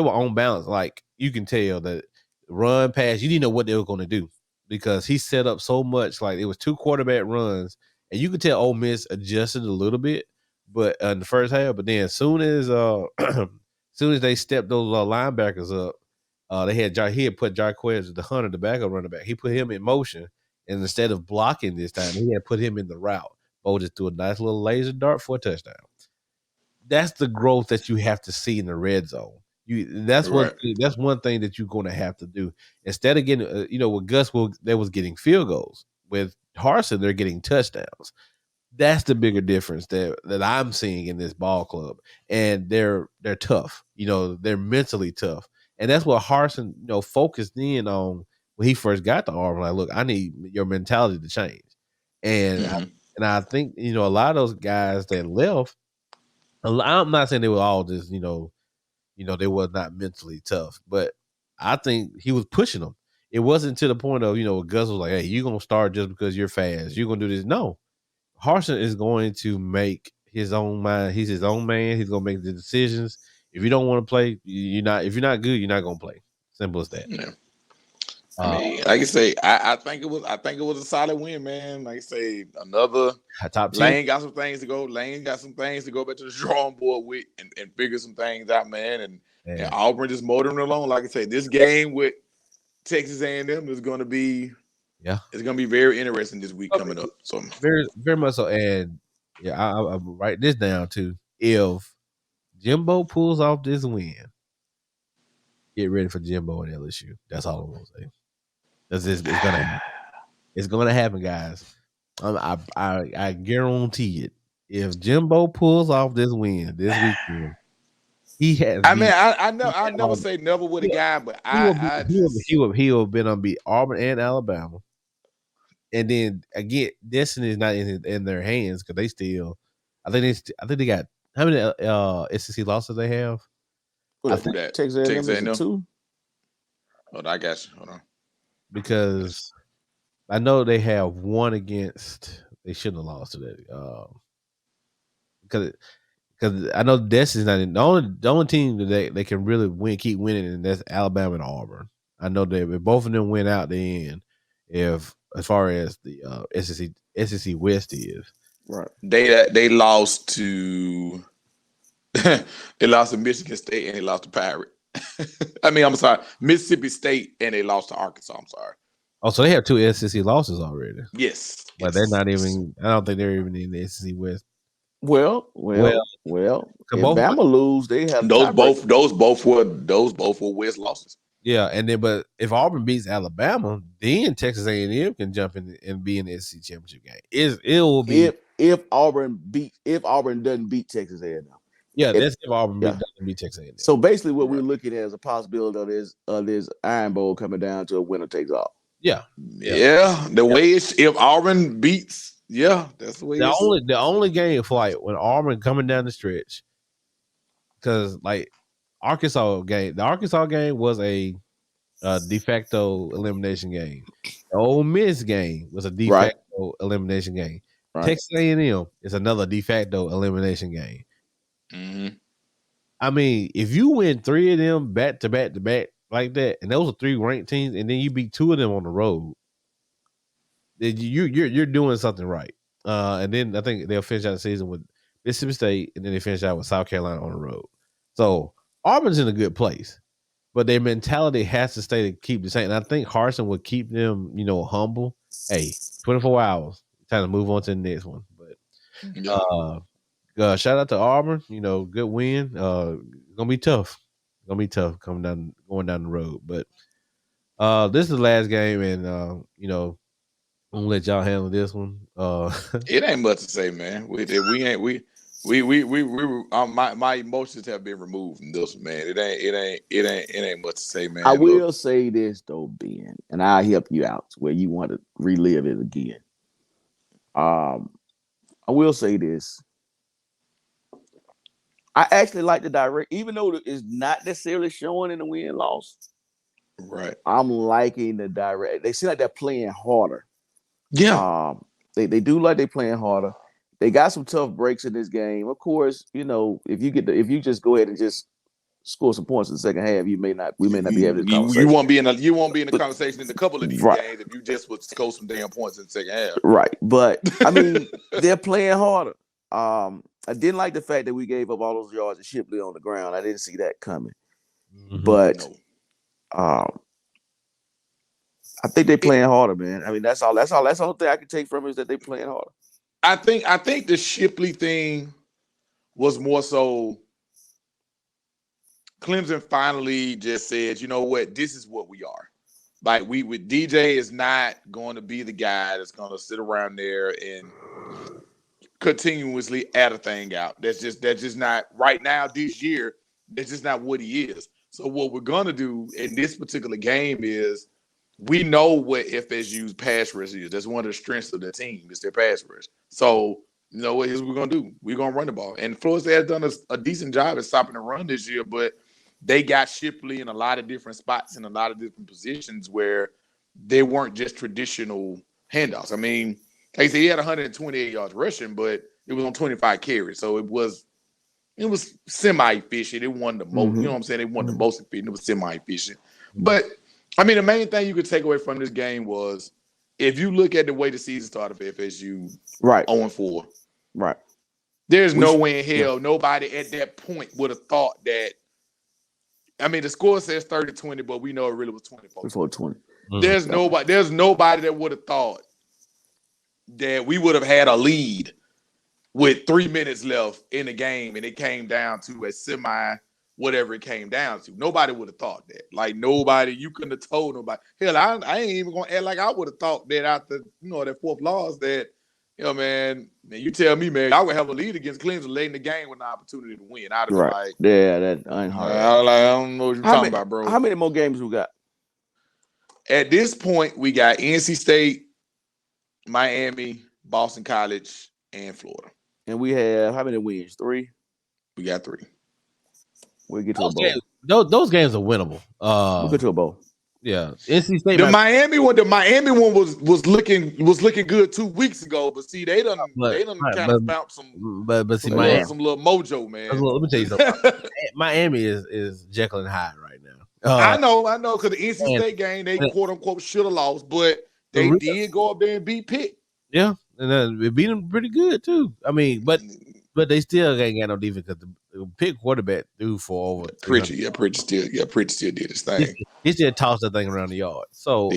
were on balance. Like you can tell that run pass, you didn't know what they were going to do because he set up so much. Like it was 2 quarterback runs, and you could tell Ole Miss adjusted a little bit, but in the first half. But then as soon as they stepped those linebackers up, he had put Jarquez the Hunter, the backup running back. He put him in motion, and instead of blocking this time, he had put him in the route. Bo just threw a nice little laser dart for a touchdown. That's the growth that you have to see in the red zone. That's one thing that you're going to have to do instead of getting with Gus, they was getting field goals. With Harsin, they're getting touchdowns. That's the bigger difference that I'm seeing in this ball club, and they're tough. They're mentally tough, and that's what Harsin focused in on when he first got to Auburn. Like, look, I need your mentality to change, and I think a lot of those guys that left. I'm not saying they were all just, they were not mentally tough, but I think he was pushing them. It wasn't to the point of, Gus was like, hey, you're going to start just because you're fast. You're going to do this. No. Harsin is going to make his own mind. He's his own man. He's going to make the decisions. If you don't want to play, if you're not good, you're not going to play. Simple as that. Yeah. I mean, like I say, I think it was a solid win, man. Like I say, another top 10. Lane got some things to go. Lane got some things to go back to the drawing board with and figure some things out, man. And Auburn just motoring along. Like I say, this game with Texas A&M is going to be, it's going to be very interesting this week coming up. So very, very much so. And I'm writing this down too. If Jimbo pulls off this win, get ready for Jimbo and LSU. That's all I'm going to say. It's gonna happen. It's gonna happen, guys. I guarantee it. If Jimbo pulls off this win this weekend, he has. I mean, I never say never with a guy, but he will been on beat Auburn and Alabama, and then again, destiny is not in their hands because they still. I think they got how many SEC losses they have. I think Texas A&M is 2. Hold on, I got you. Hold on. Because I know they have one against. They shouldn't have lost to that. Because I know Destiny's not in the only team that they can really keep winning, and that's Alabama and Auburn. I know that if both of them win out the end, as far as the SEC West is, right? They lost to Michigan State and they lost to Pirate. I mean, I'm sorry, Mississippi State and they lost to Arkansas. I'm sorry. Oh, so they have 2 SEC losses already. Yes, but they're not even. I don't think they're even in the SEC West. Well. If Bama lose, they have those both were West losses. Yeah, and then but if Auburn beats Alabama, then Texas A&M can jump in and be in the SEC championship game. It will be if Auburn doesn't beat Texas A&M. Yeah, that's if Auburn doesn't beat Texas A&M. So basically, what we're looking at is a possibility of this Iron Bowl coming down to a winner takes all. Yeah. The way if Auburn beats, that's the way. The only game for like when Auburn coming down the stretch, because like the Arkansas game was a de facto elimination game. The Ole Miss game was a de facto elimination game. Right. Texas A&M is another de facto elimination game. Mm-hmm. I mean, if you win 3 of them back to back to back like that, and those are 3 ranked teams, and then you beat 2 of them on the road, then you're doing something right. And then I think they'll finish out the season with Mississippi State, and then they finish out with South Carolina on the road. So Auburn's in a good place, but their mentality has to stay to keep the same. And I think Harsin would keep them, humble. Hey, 24 hours, time to move on to the next one. But shout out to Auburn. Good win. Gonna be tough. Going down the road. But this is the last game, and I'm gonna let y'all handle this one. It ain't much to say, man. My emotions have been removed from this, man. It ain't much to say, man. I will say this though, Ben, and I'll help you out where you want to relive it again. I will say this. I actually like the direct, even though it's not necessarily showing in the win-loss. Right. I'm liking the direct. They seem like they're playing harder. Yeah. They do like they're playing harder. They got some tough breaks in this game. Of course, if you just go ahead and just score some points in the second half, we may not be having this conversation. You won't be in the conversation in a couple of these games if you just would score some damn points in the second half. Right. But I mean, they're playing harder. I didn't like the fact that we gave up all those yards to Shipley on the ground. I didn't see that coming. Mm-hmm. But I think they're playing harder, man. I mean, that's all. That's the only thing I can take from it is that they're playing harder. I think the Shipley thing was more so Clemson finally just said, you know what, this is what we are. Like with DJ is not going to be the guy that's going to sit around there and continuously add a thing out. That's just not right now this year. That's just not what he is. So what we're going to do in this particular game is we know what FSU's pass rush is. That's one of the strengths of the team is their pass rush. So you know what we're going to do? We're going to run the ball. And Florida State has done a decent job at stopping the run this year, but they got Shipley in a lot of different spots in a lot of different positions where they weren't just traditional handoffs. I mean, like I said, he had 128 yards rushing, but it was on 25 carries. So it was semi-efficient. It wasn't the most, you know what I'm saying? It wasn't the most efficient. It was semi-efficient. But, I mean, the main thing you could take away from this game was if you look at the way the season started for FSU, right, 0-4. Right. There's no way in hell nobody at that point would have thought that. I mean, the score says 30-20, but we know it really was 24-20. There's nobody that would have thought that we would have had a lead with 3 minutes left in the game and it came down to a semi whatever it came down to. Nobody would have thought that. Like nobody, you couldn't have told nobody. Hell, I ain't even gonna act like I would have thought that after that fourth loss that man, you tell me, man, I would have a lead against Clemson late in the game with an opportunity to win. I'd have been like, yeah, that ain't hard. I don't know what you're talking about, bro. How many more games we got? At this point, we got NC State, Miami, Boston College, and Florida. And we have how many wins? 3? We got 3. We'll get to a bowl. Those games are winnable. We'll get to a bowl. Yeah, NC State. The Miami one was looking good 2 weeks ago, but see, they done kind of found some little mojo, man. Let me tell you something. Miami is Jekyll and Hyde right now. I know, because the NC State game they quote unquote should have lost, but they did go up there and beat Pitt. Yeah, and then we beat them pretty good too. I mean, but they still ain't got no defense because the Pitt quarterback threw for over Pritchard. Pritchard still did his thing. He still tossed that thing around the yard. So,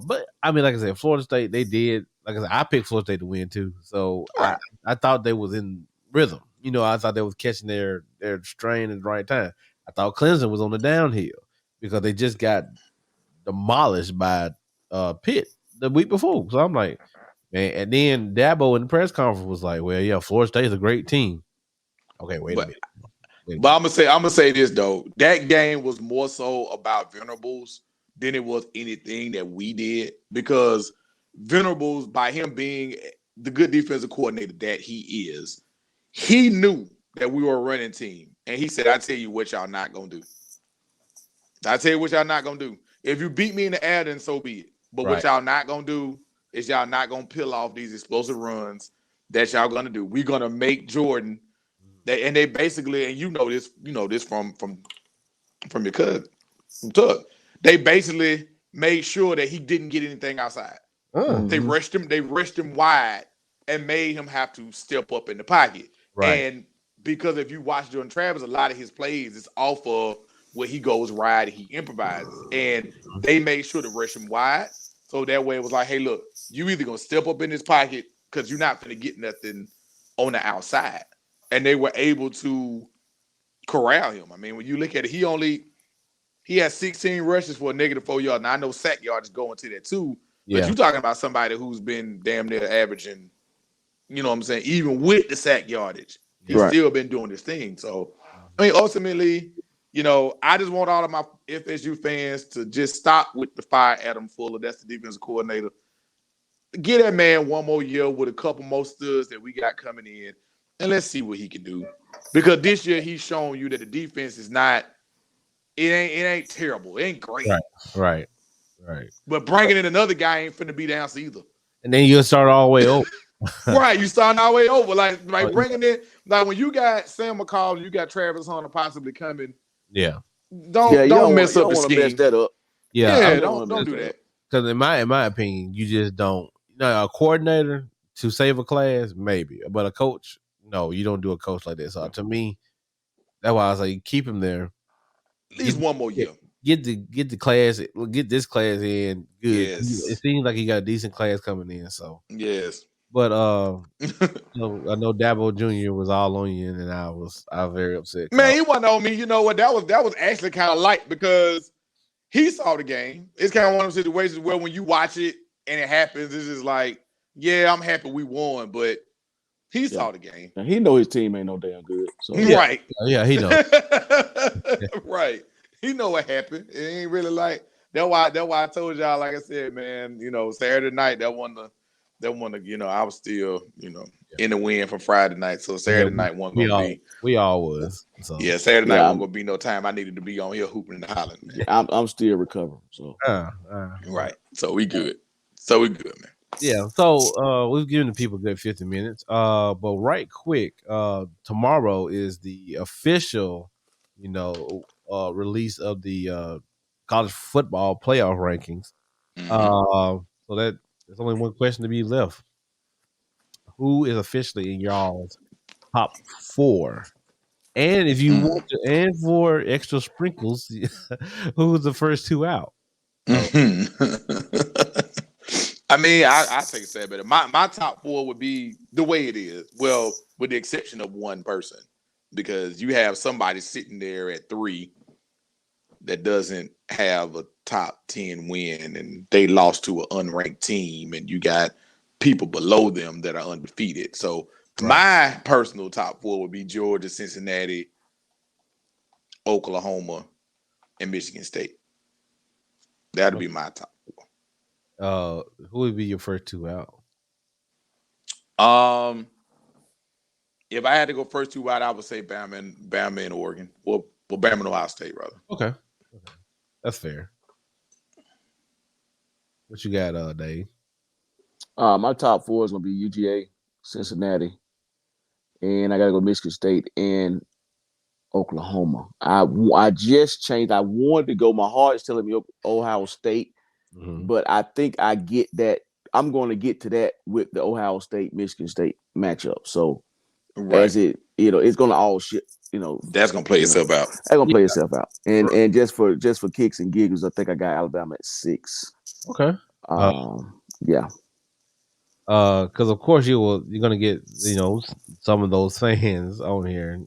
but I mean, like I said, Florida State, they did. Like I said, I picked Florida State to win too. So I thought they was in rhythm. I thought they was catching their strain at the right time. I thought Clemson was on the downhill because they just got demolished by Pitt the week before. So I'm like, man. And then Dabo in the press conference was like, "Well, yeah, Florida State is a great team." Okay, wait a minute. But I'm gonna say this though. That game was more so about Venables than it was anything that we did because Venables, by him being the good defensive coordinator that he is, he knew that we were a running team, and he said, "I tell you what, y'all not gonna do. I tell you what, y'all not gonna do. If you beat me in the air, then so be it. But what y'all not gonna do is y'all not gonna peel off these explosive runs that y'all gonna do. We're gonna make Jordan." They basically, and you know this from your cousin, from Tug. They basically made sure that he didn't get anything outside. Mm-hmm. They rushed him wide and made him have to step up in the pocket. Right. And because if you watch Jordan Travis, a lot of his plays is off of where he goes wide and he improvises. And they made sure to rush him wide. So that way it was like, hey, look, you either gonna step up in this pocket because you're not gonna get nothing on the outside. And they were able to corral him. I mean, when you look at it, he had 16 rushes for a -4 yard. Now I know sack yards go into that too, but you're talking about somebody who's been damn near averaging, you know what I'm saying, even with the sack yardage, he's still been doing this thing. So, I mean, ultimately, I just want all of my FSU fans to just stop with the fire Adam Fuller. That's the defensive coordinator. Get that man one more year with a couple more studs that we got coming in. And let's see what he can do. Because this year he's shown you that the defense is not it ain't terrible. It ain't great. Right. But bringing in another guy ain't finna be the answer either. And then you'll start all the way over. Right, you starting all the way over. Like bringing in, like when you got Sam McCall, you got Travis Hunter possibly coming. Yeah. Don't mess up the scheme. Mess that up. Yeah, don't do that. Because in my opinion, you just don't. A coordinator to save a class, maybe, but a coach, no, you don't do a coach like that. So to me, that's why I was like, keep him there. At least one more year. Get this class in good. Yes. It seems like he got a decent class coming in. So yes. But I know Dabo Jr. was all on you, and I was very upset. Man, he wasn't on me. You know what? That was actually kind of light because he saw the game. It's kind of one of those situations where when you watch it and it happens, it's just like, yeah, I'm happy we won, but he saw the game. And he know his team ain't no damn good. So right. Yeah, he knows. right. He know what happened. It ain't really like that's why I told y'all, like I said, man, Saturday night that one, I was still, in the win from Friday night. So Saturday night wasn't gonna be. We all was. So. Yeah, Saturday night wasn't gonna be no time I needed to be on here hooping and hollering, man. Yeah, I'm still recovering. So right. So we good. Man. Yeah. So we've given the people a good 50 minutes. But right quick, tomorrow is the official, release of the college football playoff rankings. So there's only one question to be left. Who is officially in y'all's top 4? And if you want to, and for extra sprinkles, who's the first 2 out? I mean, I take a stab at it. My top 4 would be the way it is. Well, with the exception of one person, because you have somebody sitting there at 3 that doesn't have a top 10 win, and they lost to an unranked team, and you got people below them that are undefeated. So my personal top 4 would be Georgia, Cincinnati, Oklahoma, and Michigan State. That'd be my top 4. Who would be your first 2 out? If I had to go first 2 out, I would say Bama and Oregon. Well, Bama and Ohio State, rather. Okay. That's fair. What you got, Dave? My top 4 is gonna be UGA, Cincinnati, and I gotta go Michigan State and Oklahoma. I just changed. I wanted to go. My heart is telling me Ohio State, but I think I get that. I'm going to get to that with the Ohio State Michigan State matchup. So as it, it's going to all shit. That's going to play itself out. That's going to play itself out. And just for kicks and giggles, I think I got Alabama at 6. Okay. Yeah. Because of course you're gonna get some of those fans on here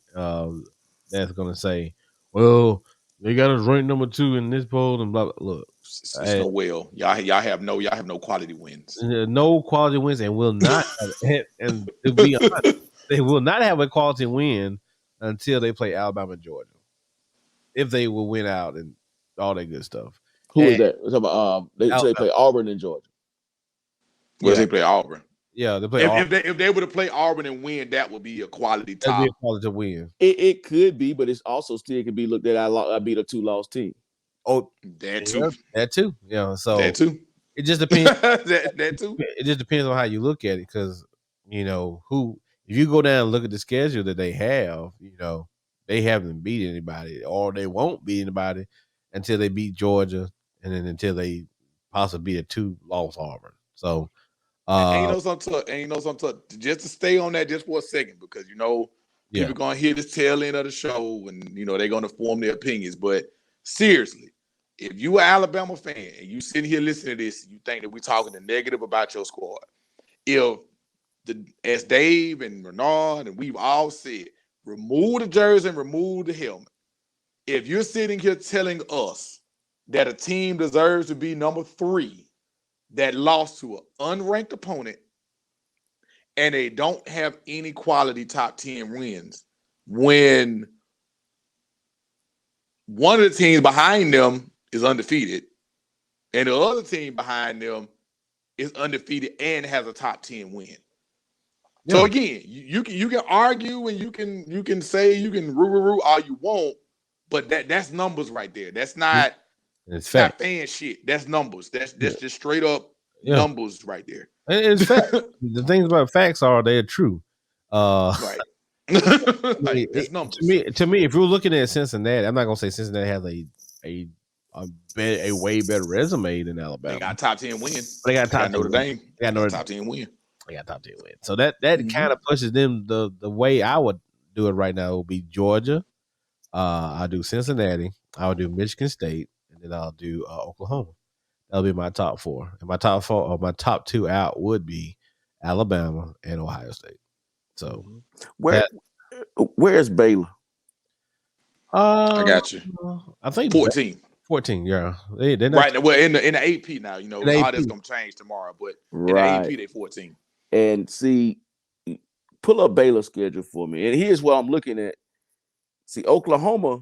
that's gonna say, well, they got us ranked number 2 in this poll and blah blah. Look, it's no well. Y'all have no quality wins. No quality wins, and will not. and to be honest, they will not have a quality win until they play Alabama and Georgia. If they will win out and all that good stuff. Who is that? They play Auburn and Georgia. Where they play Auburn? Yeah, they play. If they were to play Auburn and win, that would be a quality top. That'd be a quality win. It could be, but it's also still can be looked at. I beat a 2-loss team. Oh, that too. That too. Yeah. So that too. It just depends. that too. It just depends on how you look at it, because who. If you go down and look at the schedule that they have, they haven't beat anybody, or they won't beat anybody until they beat Georgia, and then until they possibly beat a 2-loss Auburn. So. Something just to stay on that just for a second, because people are gonna hear this tail end of the show and they're gonna form their opinions. But seriously, if you are an Alabama fan and you sitting here listening to this and you think that we're talking the negative about your squad, as Dave and Renard and we've all said, remove the jersey and remove the helmet. If you're sitting here telling us that a team deserves to be number 3 that lost to an unranked opponent and they don't have any quality top 10 wins, when one of the teams behind them is undefeated and the other team behind them is undefeated and has a top 10 win. Yeah. So again, you can argue and you can say you can roo all you want, But that's numbers right there. That's not it's not fan shit. That's numbers. That's just straight up numbers right there. It's fact. The things about facts are they're true. Right. Like, that's numbers. To me, if you're looking at Cincinnati, I'm not gonna say Cincinnati has a way better resume than Alabama. They got top 10 win. They got top 10 Notre Dame. They got top 10 win. They got top 10 win. So that kind of pushes them. The way I would do it right now would be Georgia. I'll do Cincinnati. I'll do Michigan State, and then I'll do Oklahoma. That'll be my top 4. And my top 4 or my top 2 out would be Alabama and Ohio State. So where's Baylor? I got you. I think 14. 14, yeah. They're not right. Well, in the AP now, all that's gonna change tomorrow. But in the AP, they 14. And see, pull up Baylor's schedule for me. And here's what I'm looking at. See, Oklahoma.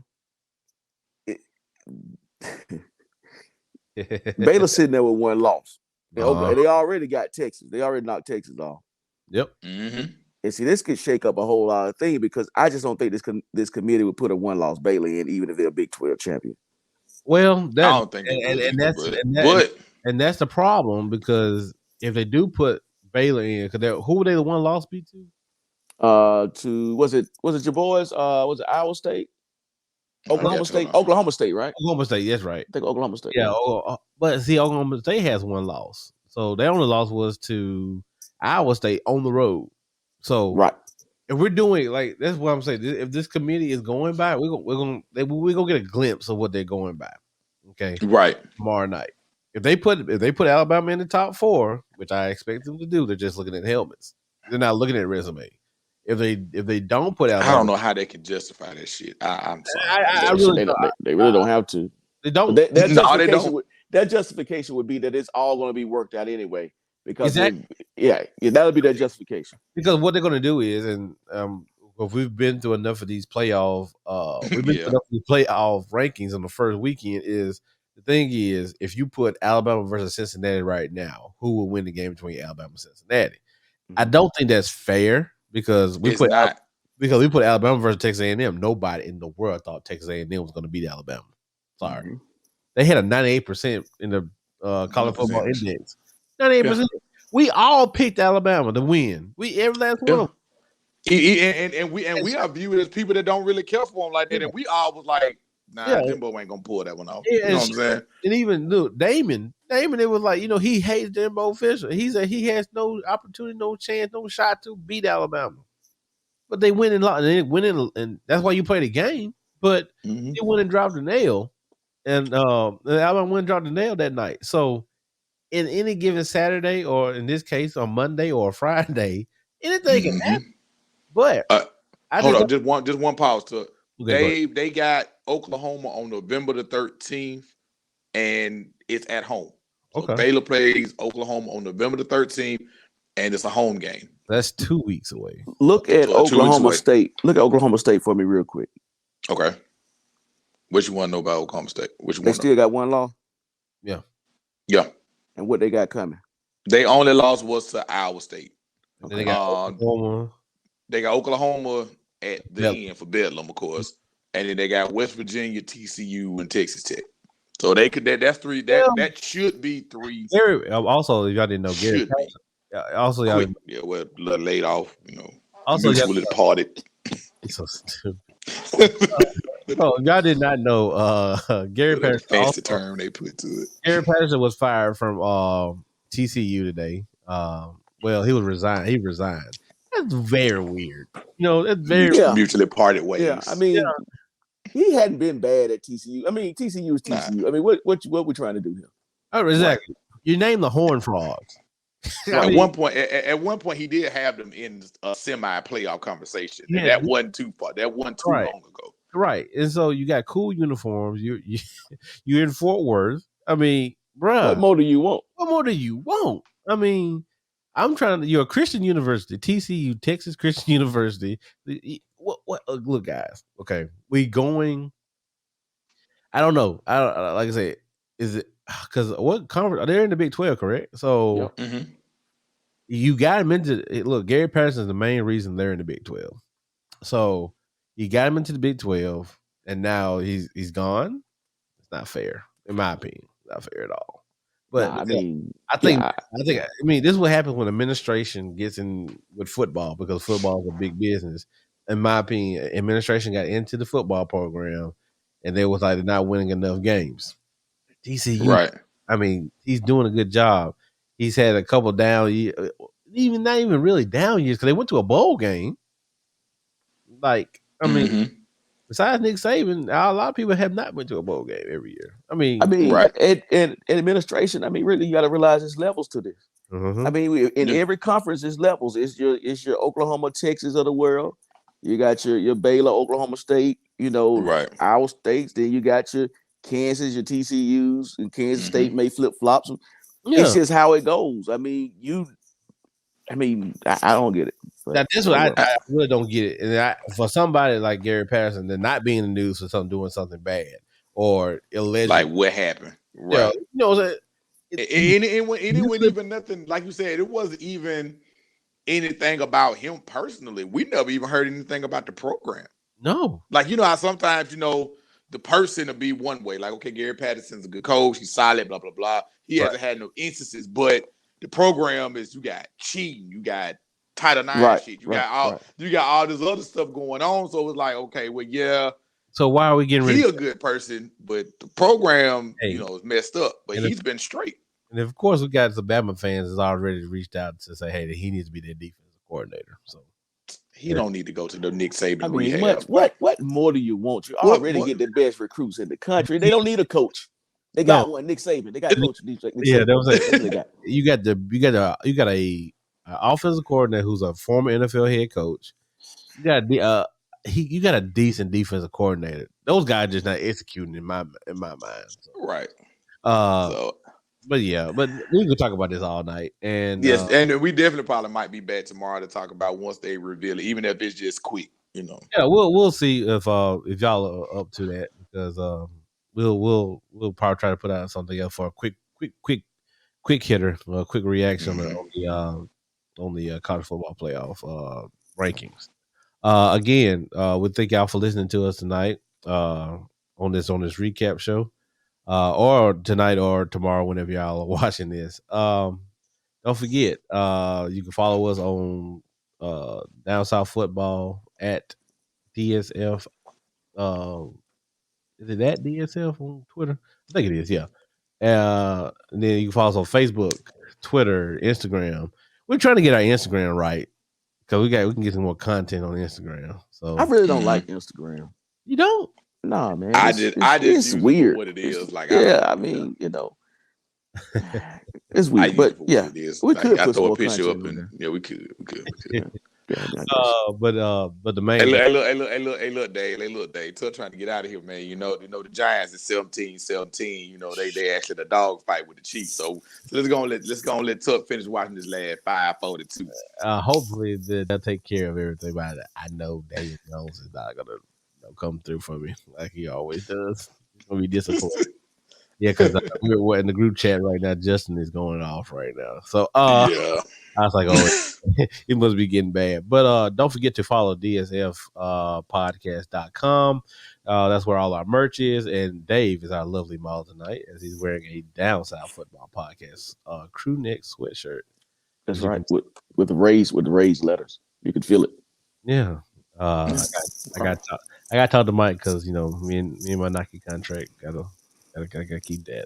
Baylor sitting there with 1 loss. They already got Texas. They already knocked Texas off. Yep. Mm-hmm. And see, this could shake up a whole lot of things because I just don't think this committee would put a 1-loss Baylor in, even if they're a Big 12 champion. Well, I don't think that's the problem, because if they do put Baylor in, who would they the 1 loss be to? Was it your boys? Was it Iowa State? Oklahoma State? Oklahoma State, right? Oklahoma State, that's right. I think Oklahoma State. Yeah, but see, Oklahoma State has 1 loss. So their only loss was to Iowa State on the road. So if we're doing that's what I'm saying. If this committee is going by, we're gonna get a glimpse of what they're going by. Okay, right, tomorrow night. If they put Alabama in the top 4, which I expect them to do, they're just looking at helmets. They're not looking at resume. If they don't put Alabama, I don't know how they can justify that shit. I'm sorry. They really don't have to. They don't. That justification would be that it's all going to be worked out anyway. Because that would be their justification. Because what they're going to do is, and if we've been through enough of these playoff, playoff rankings on the first weekend. Is the thing is, if you put Alabama versus Cincinnati right now, who will win the game between Alabama and Cincinnati? Mm-hmm. I don't think that's fair because we put Alabama versus Texas A&M. Nobody in the world thought Texas A&M was going to beat Alabama. Sorry, mm-hmm. They had a 98% in the college football index. 98%. Yeah. We all picked Alabama to win. Every last one of them. And we are viewed as people that don't really care for them like that. And we all was like, Jimbo ain't gonna pull that one off. You know what I'm saying? And even Damon, it was like, he hates Jimbo Fisher. He said he has no opportunity, no chance, no shot to beat Alabama. But they win and that's why you play the game. But they went and dropped the nail. And Alabama went and dropped the nail that night. So in any given Saturday, or in this case on Monday or Friday, anything can happen. But hold on, just one pause to they got Oklahoma on November the 13th, and it's at home. So Baylor plays Oklahoma on November the 13th, and it's a home game. That's 2 weeks away. Look at Oklahoma State. Look at Oklahoma State for me real quick. Okay. What you want to know about Oklahoma State? They still got 1 loss? Yeah. Yeah. And what they got coming? They only loss was to Iowa State. Okay. They got Oklahoma. They got Oklahoma at the end for Bedlam, of course, and then they got West Virginia, TCU, and Texas Tech. So they could. That's 3. That should be 3. Also, y'all didn't know Gary. Also, y'all laid off. Also, y'all departed. It's so stupid. Y'all did not know Gary Patterson. Fancy term they put to it. Gary Patterson was fired from TCU today. Well, he resigned. He resigned. That's very weird. That's very mutually parted ways. Yeah, I mean, he hadn't been bad at TCU. I mean, TCU is TCU. Nah. I mean, what we trying to do here? Oh, exactly. You named the Horned Frogs. At one point, he did have them in a semi-playoff conversation. Yeah. And that wasn't too far. That wasn't too long ago. Right. And so you got cool uniforms. You're in Fort Worth. I mean, bruh. What more do you want? What more do you want? I mean, you're a Christian university, TCU, Texas Christian University. What look, guys, okay. We going, I don't know. Like I said, is it because what conference? They're in the Big 12, correct? So you got him into look, Gary Patterson is the main reason they're in the Big 12. So you got him into the Big 12. and now he's gone. It's not fair, in my opinion. Not fair at all. But I mean, I mean, this is what happens when administration gets in with football, because football is a big business. In my opinion, administration got into the football program, and they was like, they're not winning enough games. TCU, right? I mean, he's doing a good job. He's had a couple down years, not even really down years, because they went to a bowl game. Like, I mean, besides Nick Saban, a lot of people have not went to a bowl game every year. I mean, right. And administration, I mean, really, you got to realize there's levels to this. Mm-hmm. I mean, in every conference, there's levels. It's your Oklahoma, Texas of the world. You got your Baylor, Oklahoma State, Right. our states. Then you got your Kansas, your TCUs, and Kansas State may flip flops. Yeah. It's just how it goes. I mean, I don't get it. Now, this what I really don't get it. And for somebody like Gary Patterson to not be in the news for doing something bad or alleged, like what happened, right? It wasn't even nothing. Like you said, it wasn't even anything about him personally. We never even heard anything about the program. No. Like, how sometimes, the person will be one way. Like, okay, Gary Patterson's a good coach. He's solid, blah, blah, blah. He hasn't had no instances. But the program is, you got cheating. You got Title IX shit. You got all this other stuff going on. So it's like, okay, well, yeah. So why are we getting rid of him? He's a good person, but the program, is messed up. But he's been straight. And of course, we got some Bama fans that's already reached out to say, hey, that he needs to be their defensive coordinator. So he don't need to go to the Nick Saban rehab. What more do you want? You already get the best recruits in the country. They don't need a coach. They got one, Nick Saban. They got coach. Nick Saban. That was you got a offensive coordinator who's a former NFL head coach. You got a decent defensive coordinator. Those guys just not executing in my mind. So. Right. But we could talk about this all night. And yes, and we definitely probably might be back tomorrow to talk about once they reveal it, even if it's just quick, Yeah, we'll see if y'all are up to that, because we'll probably try to put out something else for a quick hitter, a quick reaction on the college football playoff rankings. Again, we thank y'all for listening to us tonight on this recap show. Or tonight or tomorrow, whenever y'all are watching this. Don't forget, you can follow us on Down South Football at DSF. Is it at DSF on Twitter? I think it is, yeah. And then you can follow us on Facebook, Twitter, Instagram. We're trying to get our Instagram right, because we can get some more content on Instagram. So I really don't like Instagram. You don't? No, man. It's weird. What it is, like, I mean, it's weird, but yeah, we could put throw a picture up, and we could. But the main hey, look, Dave. Tell trying to get out of here, man. The Giants is 17-17. They actually the dog fight with the Chiefs. So let's go and let Tuck finish watching this last 5-42. Hopefully they'll take care of everything. But I know Daniel Jones is not gonna come through for me like he always does. He's gonna be disappointed. Yeah, because we're in the group chat right now. Justin is going off right now. So yeah. I was like, it must be getting bad. But don't forget to follow dsfpodcast.com. That's where all our merch is. And Dave is our lovely model tonight, as he's wearing a Down South Football Podcast crew neck sweatshirt. That's right. With the raised letters. You can feel it. Yeah. I got to talk to Mike, because me and my Nike contract gotta keep that.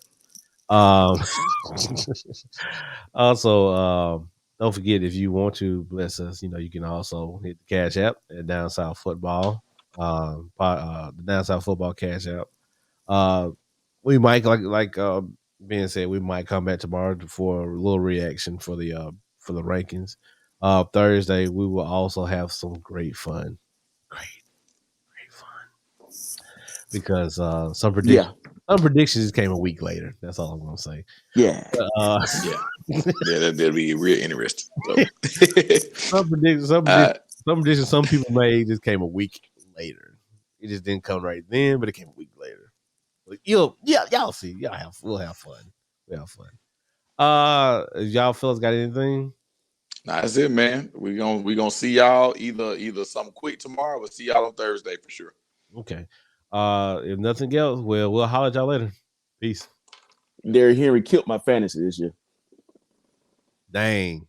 Also, don't forget, if you want to bless us, you can also hit the Cash App at Down South Football, the Down South Football Cash App. We might like being said, we might come back tomorrow for a little reaction for the rankings. Thursday we will also have some great fun, because some predictions came a week later. That's all I'm gonna say. Yeah. That'll be real interesting. So. Some predictions some people made just came a week later. It just didn't come right then, but it came a week later. But y'all see. We'll have fun. We'll have fun. Y'all fellas got anything? Nah, that's it, man. We gonna see y'all either something quick tomorrow. We'll see y'all on Thursday for sure. Okay. If nothing else, well, we'll holler at y'all later. Peace. Derrick Henry killed my fantasy this year. Dang.